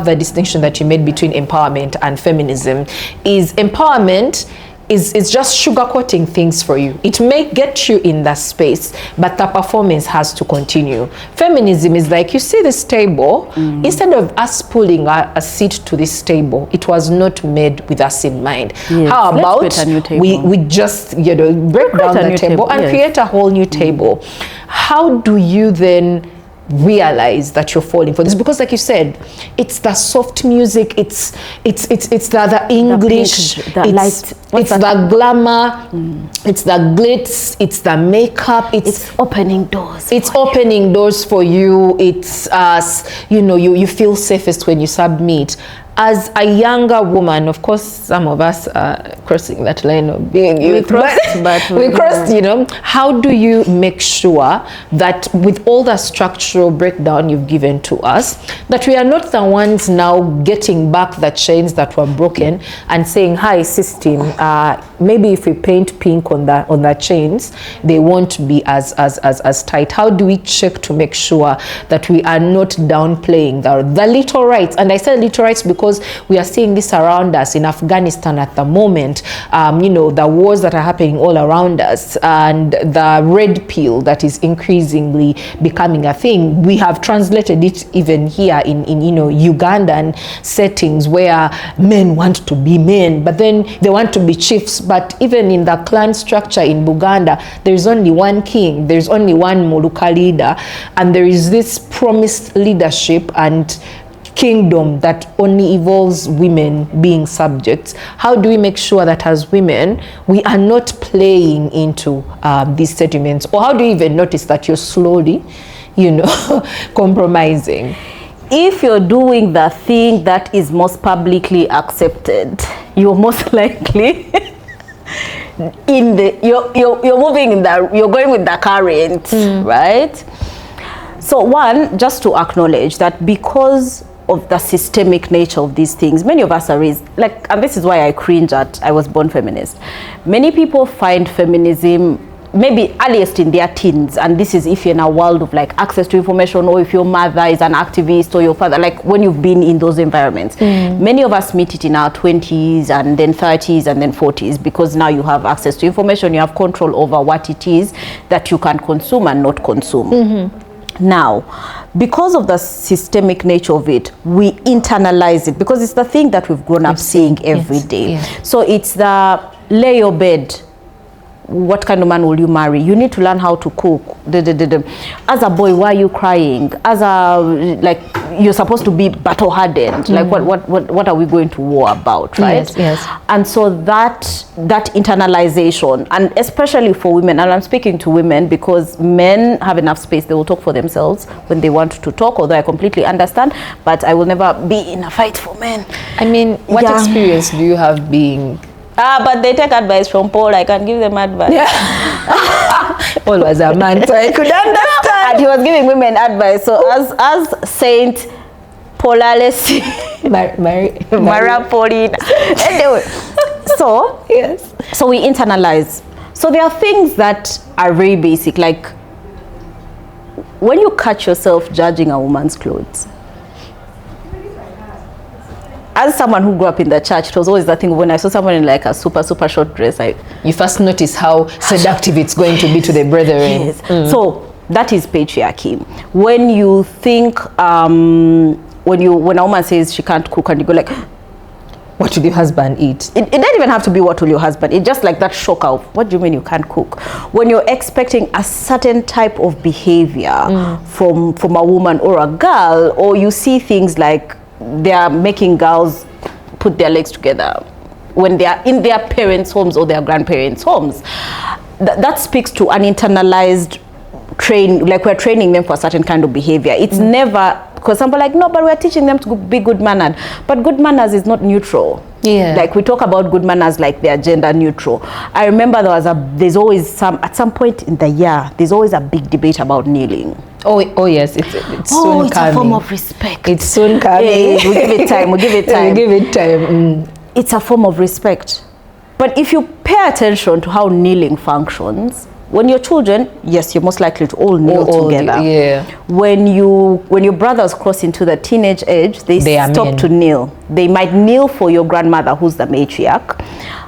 the distinction that you made between empowerment and feminism is empowerment is just sugarcoating things for you. It may get you in that space, but the performance has to continue. Feminism is like, you see this table, instead of us pulling a seat to this table, it was not made with us in mind. How about we just break down the table and create a whole new table? How do you then realize that you're falling for this? Because like you said, it's the soft music, it's the English, it's the glamour, it's the glitz, it's the makeup, it's opening doors. It's opening doors for you. It's you feel safest when you submit. As a younger woman, of course, some of us are crossing that line of being youth. We crossed, how do you make sure that with all the structural breakdown you've given to us, that we are not the ones now getting back the chains that were broken and saying, hi, system, maybe if we paint pink on the chains, they won't be as tight. How do we check to make sure that we are not downplaying the little rights? And I say little rights because we are seeing this around us in Afghanistan at the moment, the wars that are happening all around us, and the red pill that is increasingly becoming a thing. We have translated it even here in Ugandan settings where men want to be men, but then they want to be chiefs. But even in the clan structure in Buganda, there's only one king, there's only one Muluka leader, and there is this promised leadership and kingdom that only involves women being subjects. How do we make sure that as women we are not playing into these sentiments? Or how do you even notice that you're slowly compromising? If you're doing the thing that is most publicly accepted, you're most likely you're moving you're going with the current, right? So one, just to acknowledge that because of the systemic nature of these things, many of us are raised and this is why I cringe at I was born feminist. Many people find feminism maybe earliest in their teens, and this is if you're in a world of access to information, or if your mother is an activist, or your father, when you've been in those environments. Many of us meet it in our 20s and then 30s and then 40s, because now you have access to information, you have control over what it is that you can consume and not consume. Now, because of the systemic nature of it, we internalize it, because it's the thing that we've grown up seeing every day. So it's the lay your bed. What kind of man will you marry? You need to learn how to cook. As a boy, why are you crying? As you're supposed to be battle hardened. What are we going to war about, right? Yes. And so that internalization, and especially for women, and I'm speaking to women because men have enough space, they will talk for themselves when they want to talk, although I completely understand, but I will never be in a fight for men. I mean, what experience do you have being... but they take advice from Paul. I can give them advice. Paul was a man, so I could understand. And he was giving women advice. So as Saint Maria Alesi, Maria Paulina. Anyway, so yes. So we internalize. So there are things that are very basic, like when you catch yourself judging a woman's clothes. As someone who grew up in the church, it was always the thing when I saw someone in like a super short dress. You first notice how seductive it's going to be to the brethren. Yes. So that is patriarchy. When you think, when a woman says she can't cook, and you go like, what will your husband eat? It doesn't even have to be what will your husband. It's just like that shock of, what do you mean you can't cook? When you're expecting a certain type of behavior from a woman or a girl, or you see things like they are making girls put their legs together when they are in their parents' homes or their grandparents' homes, that speaks to an internalized like we're training them for a certain kind of behavior. It's never, because some people are like, no, but we're teaching them to be good mannered. But good manners is not neutral. Yeah. Like we talk about good manners like they're gender neutral. I remember there's always at some point in the year, there's always a big debate about kneeling. Oh yes, it's soon it's coming. a form of respect. It's soon coming. Yeah, we give it time. We give it time. It's a form of respect. But if you pay attention to how kneeling functions, when you're children, yes, you're most likely to all kneel together. Yeah. When your brothers cross into the teenage age, they stop to kneel. They might kneel for your grandmother, who's the matriarch,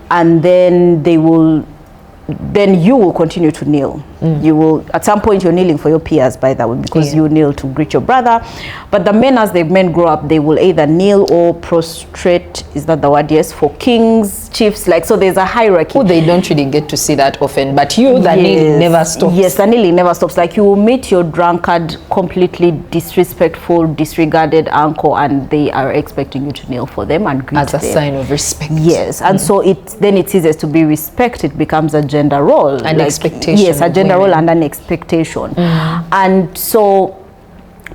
and then you will continue to kneel. You will, at some point, you're kneeling for your peers, by the way, because you kneel to greet your brother. But the men, as the men grow up, they will either kneel or prostrate, is that the word? Yes, for kings, chiefs, like, so there's a hierarchy. Oh, they don't really get to see that often, but the kneeling never stops. Yes, the kneeling never stops. Like, you will meet your drunkard, completely disrespectful, disregarded uncle, and they are expecting you to kneel for them and greet them. As a sign of respect. Yes, and so then it ceases to be respect, it becomes a gender role. An expectation. Yes, a gender role and an expectation. And so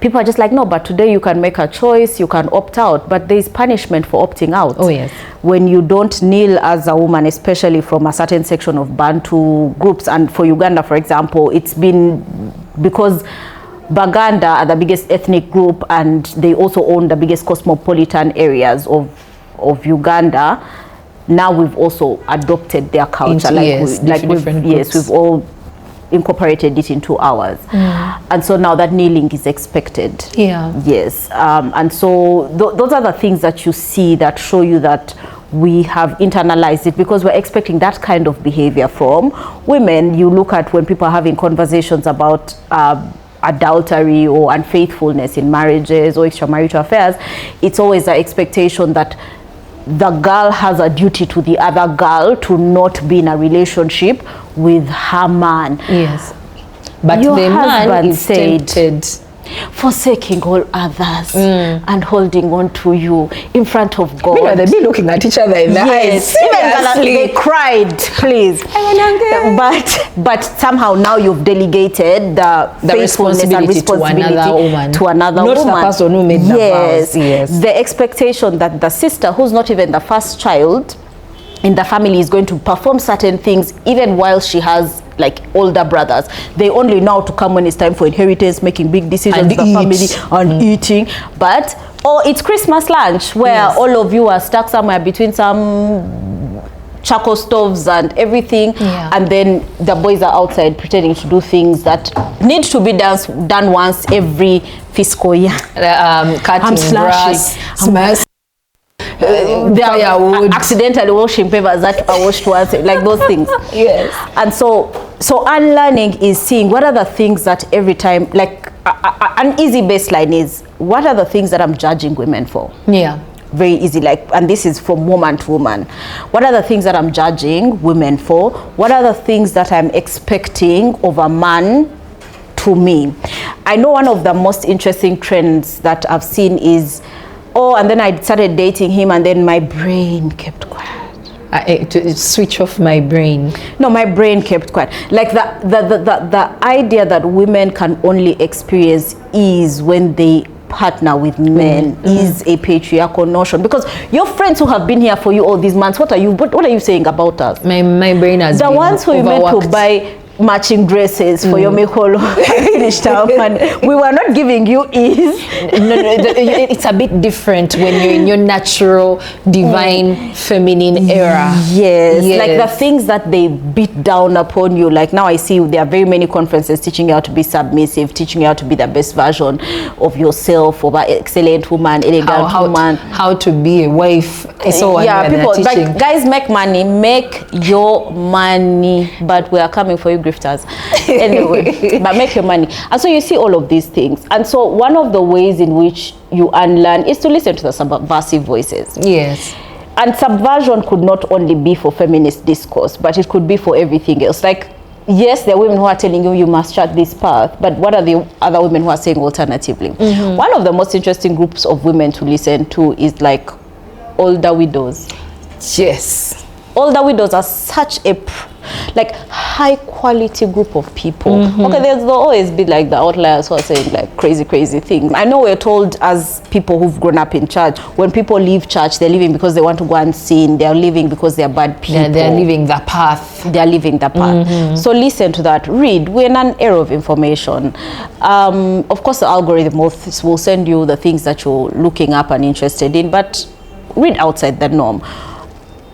people are just like, no, but today you can make a choice, you can opt out, but there is punishment for opting out. Oh yes. When you don't kneel as a woman, especially from a certain section of Bantu groups, and for Uganda, for example, it's been because Baganda are the biggest ethnic group and they also own the biggest cosmopolitan areas of Uganda. Now we've also adopted their culture, we've all incorporated it into ours, and so now that kneeling is expected. Yes, and so those are the things that you see that show you that we have internalized it, because we're expecting that kind of behavior from women. You look at when people are having conversations about adultery or unfaithfulness in marriages or extramarital affairs, it's always the expectation that the girl has a duty to the other girl to not be in a relationship with her man. Yes. But your the man is tempted, forsaking all others and holding on to you in front of God. They'd be looking at each other in the eyes. Even they cried, please. But somehow now you've delegated the responsibility to another woman. Not the person who made the vows. Yes. The expectation that the sister, who's not even the first child in the family, is going to perform certain things even while she has like older brothers. They only know to come when it's time for inheritance, making big decisions in the family and eating. But it's Christmas lunch where all of you are stuck somewhere between some charcoal stoves and everything, and then the boys are outside pretending to do things that need to be done once every fiscal year. Cutting grass, smash. They are accidentally washing papers that are washed once, like those things. Yes. And so unlearning is seeing what are the things that every time, like an easy baseline is, what are the things that I'm judging women for? Yeah. Very easy, like, and this is from woman to woman. What are the things that I'm judging women for? What are the things that I'm expecting of a man to me? I know one of the most interesting trends that I've seen is, and then I started dating him, and then my brain kept quiet. To switch off my brain. No, my brain kept quiet. Like the idea that women can only experience ease when they partner with men is a patriarchal notion, because your friends who have been here for you all these months, what are you saying about us? My brain has the been ones who you meant to buy matching dresses for your mikolo finished up, and we were not giving you ease. No, it's a bit different when you're in your natural, divine, feminine era. Yes, like the things that they beat down upon you. Like now I see there are very many conferences teaching you how to be submissive, teaching you how to be the best version of yourself, of an excellent woman, elegant woman. How to be a wife. So people, like, guys, make money, make your money, but we are coming for you, grifters. Anyway, but make your money. And so you see all of these things. And so one of the ways in which you unlearn is to listen to the subversive voices. Yes. And subversion could not only be for feminist discourse, but it could be for everything else. Like, yes, there are women who are telling you must chart this path, but what are the other women who are saying alternatively? One of the most interesting groups of women to listen to is like older widows. Yes. Older widows are such a like high quality group of people. Okay, there'll always be like the outliers who are saying like crazy things. I know we're told as people who've grown up in church, when people leave church, they're leaving because they want to go and sin. They're leaving because they're bad people. They're leaving the path. They're leaving the path. So listen to that. Read. We're in an era of information. Of course, the algorithm will send you the things that you're looking up and interested in, but read outside the norm.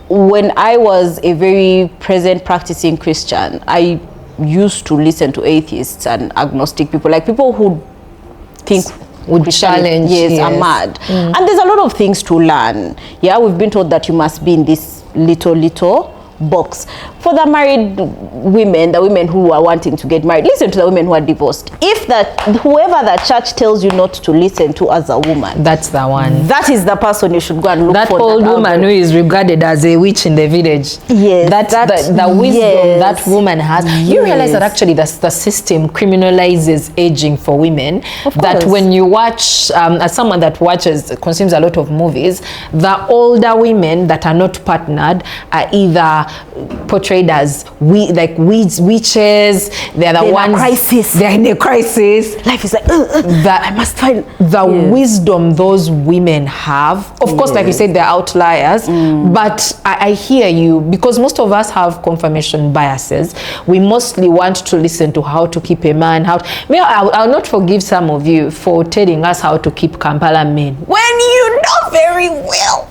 When I was a very present practicing Christian, I used to listen to atheists and agnostic people, like people who think would challenge. Yes, are mad. And there's a lot of things to learn. Yeah, we've been told that you must be in this little box. For the married women, the women who are wanting to get married, listen to the women who are divorced. If whoever the church tells you not to listen to as a woman, that's the one. That is the person you should go and look for. That old woman who is regarded as a witch in the village. Yes. That's the wisdom that woman has. Yes. You realize that actually the system criminalizes aging for women. That when you watch, as someone that consumes a lot of movies, the older women that are not partnered are either portrayed as witches. They're the ones. They're in a crisis. Life is like I must find the wisdom those women have. Of course, like you said, they're outliers. But I hear you, because most of us have confirmation biases. We mostly want to listen to how to keep a man. I'll not forgive some of you for telling us how to keep Kampala men when you know very well.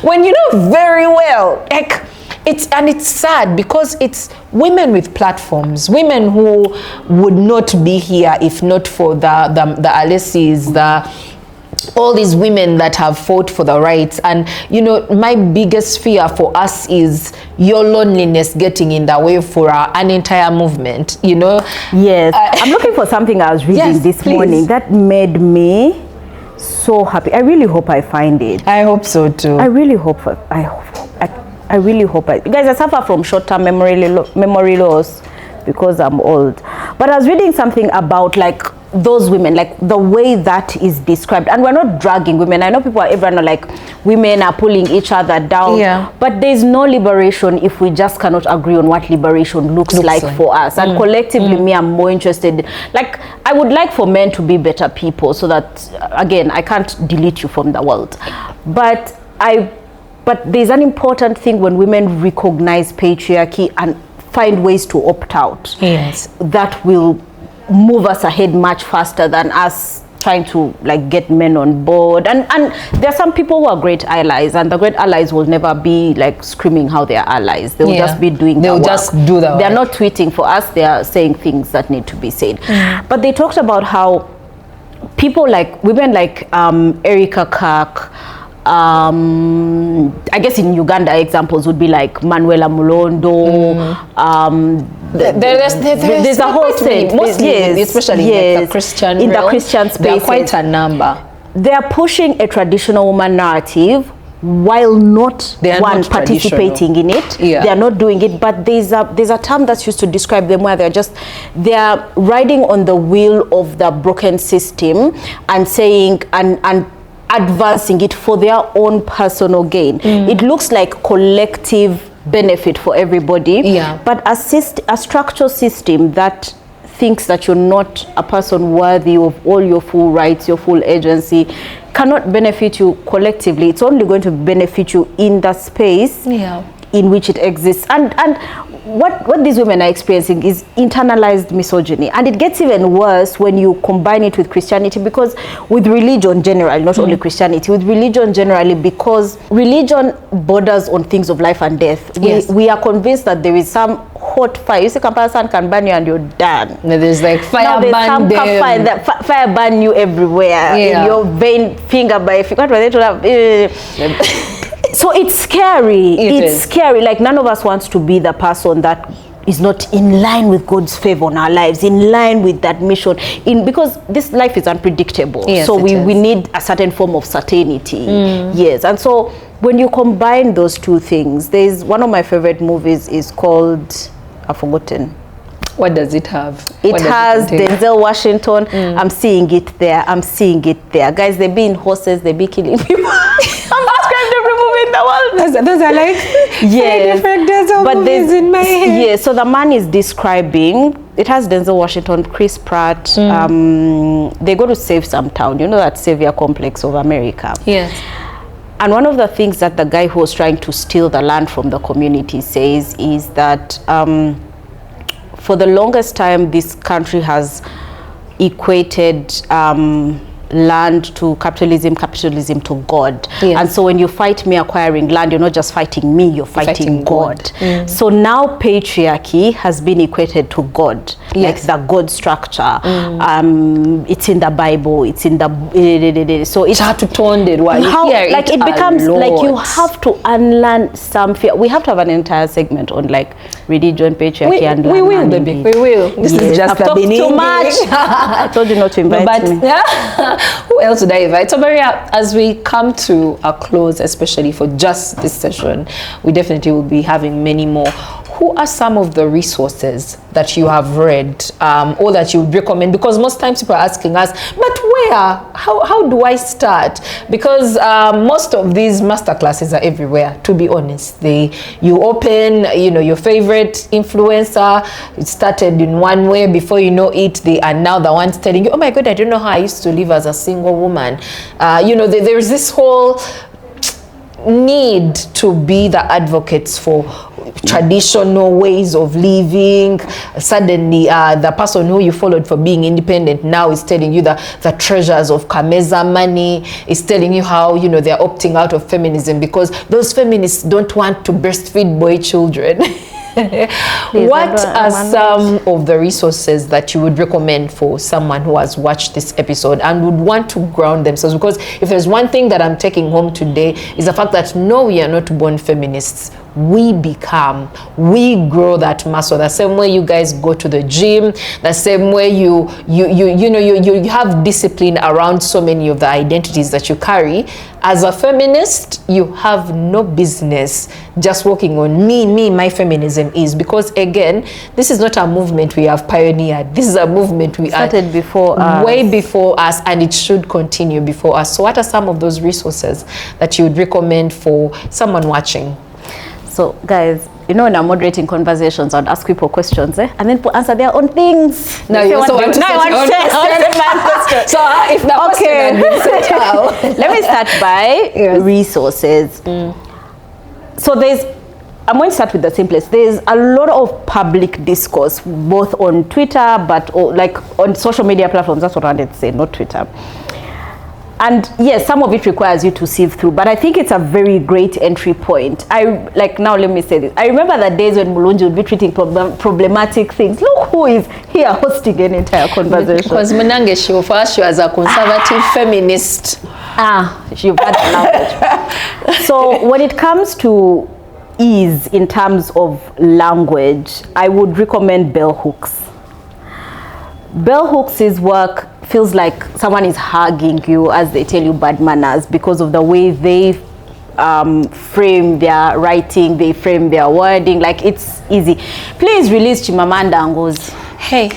When you know very well, like it's sad because it's women with platforms, women who would not be here if not for the Alesis, all these women that have fought for the rights. And you know, my biggest fear for us is your loneliness getting in the way for an entire movement, you know. Yes. I'm looking for something I was reading this morning that made me so happy. I really hope I find it. I hope so too. I really hope guys, I suffer from short-term memory loss because I'm old. But I was reading something about like those women, like the way that is described. And we're not dragging women. I know people are everyone like women are pulling each other down. But there's no liberation if we just cannot agree on what liberation looks like for us. And collectively, me, I'm more interested. Like, I would like for men to be better people so that, again, I can't delete you from the world. But there's an important thing when women recognize patriarchy and find ways to opt out. Yes. That will move us ahead much faster than us trying to like get men on board. And there are some people who are great allies, and the great allies will never be like screaming how they are allies. They will just be doing the work. They'll just do the work. They're not tweeting for us. They are saying things that need to be said. But they talked about how people like women like Erica Kirk, I guess in Uganda examples would be like Manuela Mulondo. There's a whole thing, mostly, especially in the Christian realm, the Christian space. There are quite a number. They are pushing a traditional woman narrative while not participating in it. They are not doing it. But there's a term that's used to describe them where they are riding on the wheel of the broken system and saying and advancing it for their own personal gain. It looks like collective benefit for everybody, but a structural system that thinks that you're not a person worthy of all your full rights, your full agency, cannot benefit you collectively. It's only going to benefit you in the space in which it exists. And what these women are experiencing is internalized misogyny, and it gets even worse when you combine it with Christianity, because with religion generally, not only Christianity, with religion generally, because religion borders on things of life and death. Yes. We are convinced that there is some hot fire. You see, comparison can burn you and you're done. No, there's like fire there's burn them. Fire burn you everywhere, in your vein, finger by finger. What were they to have? So it's scary. It's scary. Like, none of us wants to be the person that is not in line with God's favor on our lives, in line with that mission, because this life is unpredictable. Yes, so we need a certain form of certainty. Yes. And so when you combine those two things, there's one of my favorite movies is called, I've forgotten. What does it have? It has Denzel Washington. I'm seeing it there. Guys, they be in horses, they be killing people. I'm describing every movie in the world. Those are like different Denzel movies in my head. Yeah, so the man is describing, it has Denzel Washington, Chris Pratt. They go to save some town. You know that savior complex of America? Yes. And one of the things that the guy who was trying to steal the land from the community says is that for the longest time, this country has equated land to capitalism to God. Yes. And so when you fight me acquiring land, you're not just fighting me, you're fighting God. So now patriarchy has been equated to God, like the God structure. It's in the Bible, it's in the so it's how to turn it while like it becomes like you have to unlearn some fear. We have to have an entire segment on like religion, patriarchy, and we will, baby. We will. This is just I've talked too much. I told you not to invite me. Who else would I invite? So Maria, as we come to a close, especially for just this session, we definitely will be having many more. Who are some of the resources that you have read or that you would recommend? Because most times people are asking us, but where? How do I start? Because most of these masterclasses are everywhere, to be honest. You open, your favorite influencer, it started in one way, before you know it, they are now the ones telling you, oh my God, I don't know how I used to live as a single woman. There's this whole need to be the advocates for traditional ways of living. Suddenly the person who you followed for being independent now is telling you the treasures of Kameza money, is telling you how they're opting out of feminism because those feminists don't want to breastfeed boy children. What are some of the resources that you would recommend for someone who has watched this episode and would want to ground themselves? Because if there's one thing that I'm taking home today is the fact that no, we are not born feminists. We grow that muscle. The same way you guys go to the gym, the same way you have discipline around so many of the identities that you carry. As a feminist, you have no business just working on my feminism is, because again, this is not a movement we have pioneered. This is a movement we started before us. Way before us, and it should continue before us. So what are some of those resources that you would recommend for someone watching? So guys, when I'm moderating conversations, I'd ask people questions, and then people answer their own things. No, you also want to say my question. So if the question had been set out. Let me start by resources. So I'm going to start with the simplest. There's a lot of public discourse, both on Twitter, but like on social media platforms. That's what I wanted to say, not Twitter. And yes, some of it requires you to sieve through, but I think it's a very great entry point. Now let me say this. I remember the days when Mulungi would be treating problematic things. Look who is here hosting an entire conversation. Because Munange, she was a conservative feminist. You've had the language. So when it comes to ease in terms of language, I would recommend bell hooks. Bell hooks' work feels like someone is hugging you as they tell you bad manners because of the way they frame their writing, they frame their wording. Like, it's easy. Please release Chimamanda Ngozi. Hey,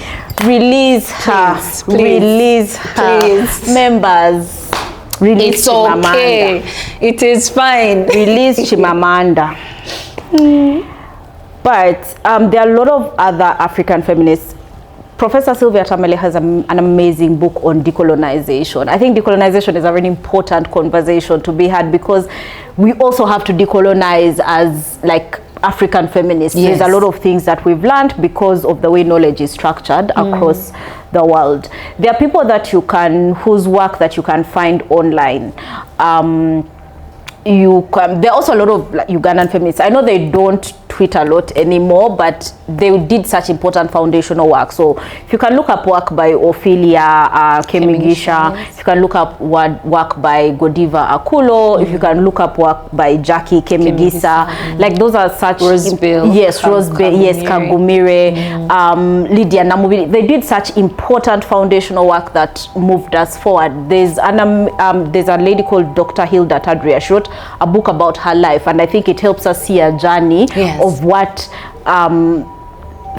release her. Please. Release her. Please. Members, release it's Chimamanda. Okay. It is fine. Release Chimamanda. But there are a lot of other African feminists Professor Sylvia Tamale has an amazing book on decolonization. I think decolonization is a very important conversation to be had, because we also have to decolonize as like African feminists. Yes. There's a lot of things that we've learned because of the way knowledge is structured across the world. There are people whose work that you can find online. There are also a lot of like, Ugandan feminists. I know they don't tweet a lot anymore, but they did such important foundational work. So if you can look up work by Ophelia Kemigisha, if you can look up work by Godiva Akulo, if you can look up work by Jackie Kemigisa, like those are such Rosebell, Kagumire, Lydia Namubili. They did such important foundational work that moved us forward. There's a lady called Dr. Hilda Tadria. She wrote a book about her life, and I think it helps us see a journey of what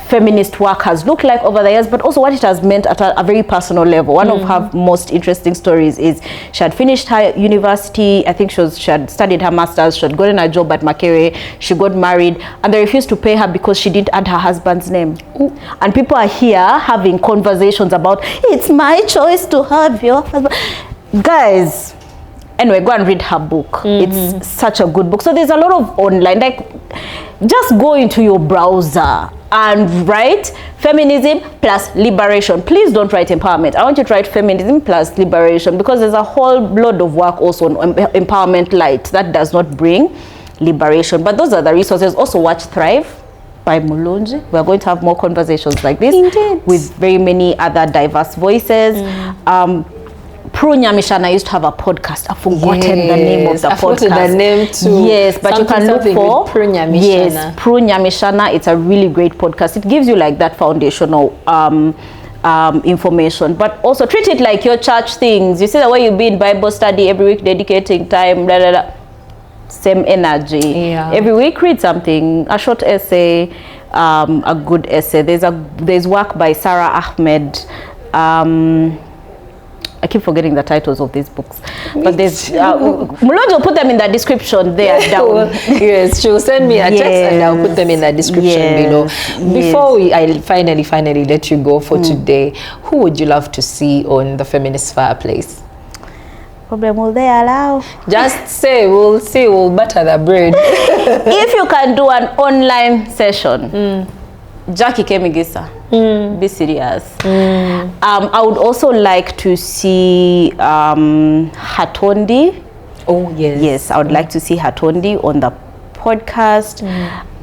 feminist work has looked like over the years, but also what it has meant at a very personal level. One of her most interesting stories is she had finished her university. I think she had studied her master's. She had gotten a job at Makerere. She got married, and they refused to pay her because she didn't add her husband's name. Ooh. And people are here having conversations about, it's my choice to have your husband. Guys, anyway, go and read her book. It's such a good book. So there's a lot of online, like, just go into your browser and write feminism plus liberation. Please don't write empowerment. I want you to write feminism plus liberation, because there's a whole load of work also on empowerment light that does not bring liberation. But those are the resources. Also watch Thrive by Mulungi. We're going to have more conversations like this. Indeed. With very many other diverse voices. Prue Nyamishana used to have a podcast. I've forgotten the name of the podcast. The name too. Yes, but you can look for Prue Nyamishana. Yes, Prue Nyamishana. It's a really great podcast. It gives you like that foundational information, but also treat it like your church things. You see the way you be in Bible study every week, dedicating time, blah, blah, blah. Same energy. Yeah. Every week read something, a short essay, a good essay. There's work by Sarah Ahmed. I keep forgetting the titles of these books, but there's Mulungi will put them in the description there down. Yes, she'll send me a text and I'll put them in the description below. Before I finally let you go for today, who would you love to see on the Feminist Fireplace? Problem will they allow? Just say, we'll see, we'll butter the bread. If you can do an online session, Jackie Kemigisa, be serious. I would also like to see Hatondi. Oh, yes. Yes, I would like to see Hatondi on the podcast.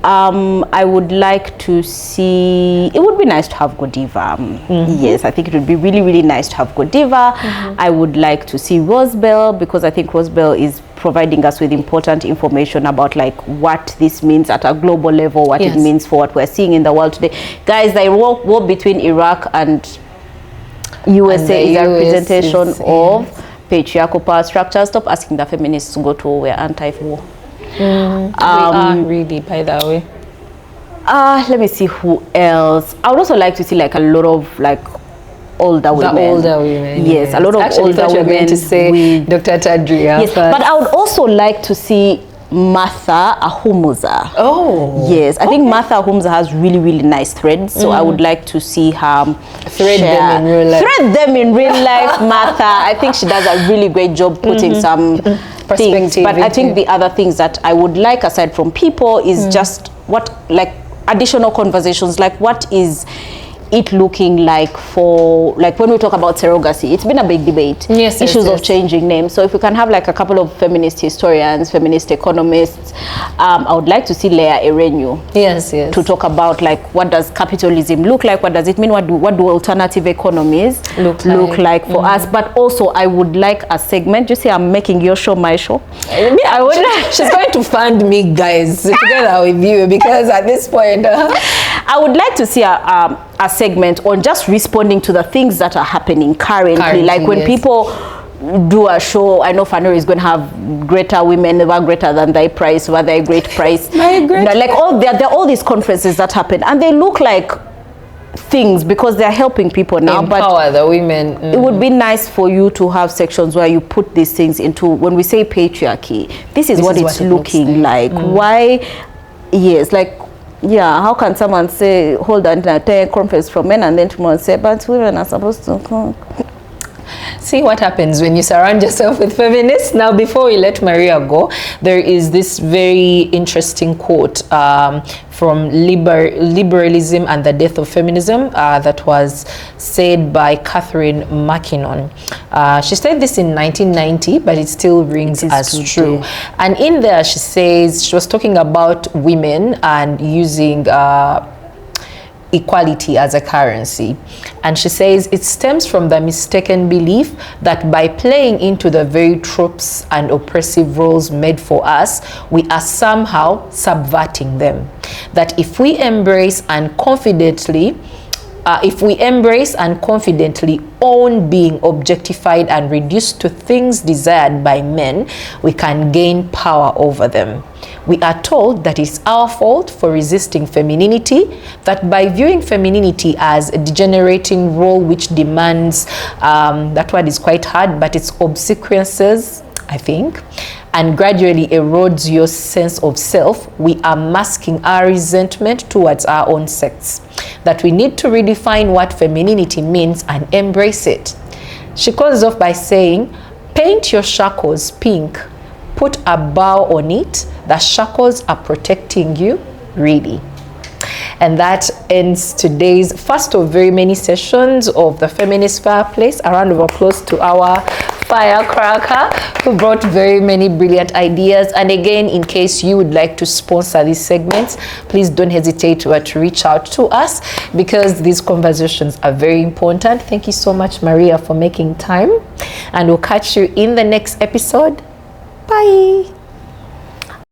I would like to see, it would be nice to have Godiva. Yes, I think it would be really, really nice to have Godiva. I would like to see Rosebell, because I think Rosebell is providing us with important information about like what this means at a global level, what it means for what we're seeing in the world today. Guys, the war between Iraq and USA is a representation of patriarchal power structure. Stop asking the feminists to go to war. We're anti-war. We are really, by the way. Let me see who else. I would also like to see like a lot of like older women. The older women. Yes, a lot of older women. Going to say Dr. Tadria. Yes, but I would also like to see Martha Ahumuza. Oh. Yes, I think Martha Ahumuza has really, really nice threads. So I would like to see her thread them in real life. Thread them in real life, Martha. I think she does a really great job putting some things. But I think the other things that I would like aside from people is just what, like additional conversations, like what is it looking like for, like when we talk about surrogacy, it's been a big debate. Issues of changing names. So if we can have like a couple of feminist historians, feminist economists, I would like to see Leah Erenyu. Yes. To talk about like what does capitalism look like? What does it mean? What do alternative economies look like for us? But also I would like a segment. You see, I'm making your show my show. I would like, she's going to fund me, guys, together with you, because at this point I would like to see a segment on just responding to the things that are happening currently. Like when people do a show, I know Fanori is going to have greater women, never greater than thy price, over thy great price. Like there are all these conferences that happen, and they look like things because they're helping people now. Empower the women. It would be nice for you to have sections where you put these things into, when we say patriarchy, this is what it's looking like. Why? Yes, like Yeah, how can someone say, hold on, take conference from men, and then tomorrow say, but women are supposed to cook? See what happens when you surround yourself with feminists. Now, before we let Maria go, there is this very interesting quote from Liberalism and the Death of Feminism that was said by Catherine Mackinnon. She said this in 1990, but it still rings as true. And in there, she says, she was talking about women and using equality as a currency, and she says it stems from the mistaken belief that by playing into the very tropes and oppressive roles made for us, we are somehow subverting them. That if we embrace and confidently own being objectified and reduced to things desired by men, we can gain power over them. We are told that it's our fault for resisting femininity, that by viewing femininity as a degenerating role which demands, that word is quite hard, but it's obsequiousness, I think, and gradually erodes your sense of self, we are masking our resentment towards our own sex. That we need to redefine what femininity means and embrace it. She closes off by saying, paint your shackles pink, put a bow on it. The shackles are protecting you, really. And that ends today's first of very many sessions of the Feminist Fireplace. A round of applause to our firecracker who brought very many brilliant ideas. And again, in case you would like to sponsor these segments, please don't hesitate to reach out to us, because these conversations are very important. Thank you so much, Maria, for making time. And we'll catch you in the next episode. Bye.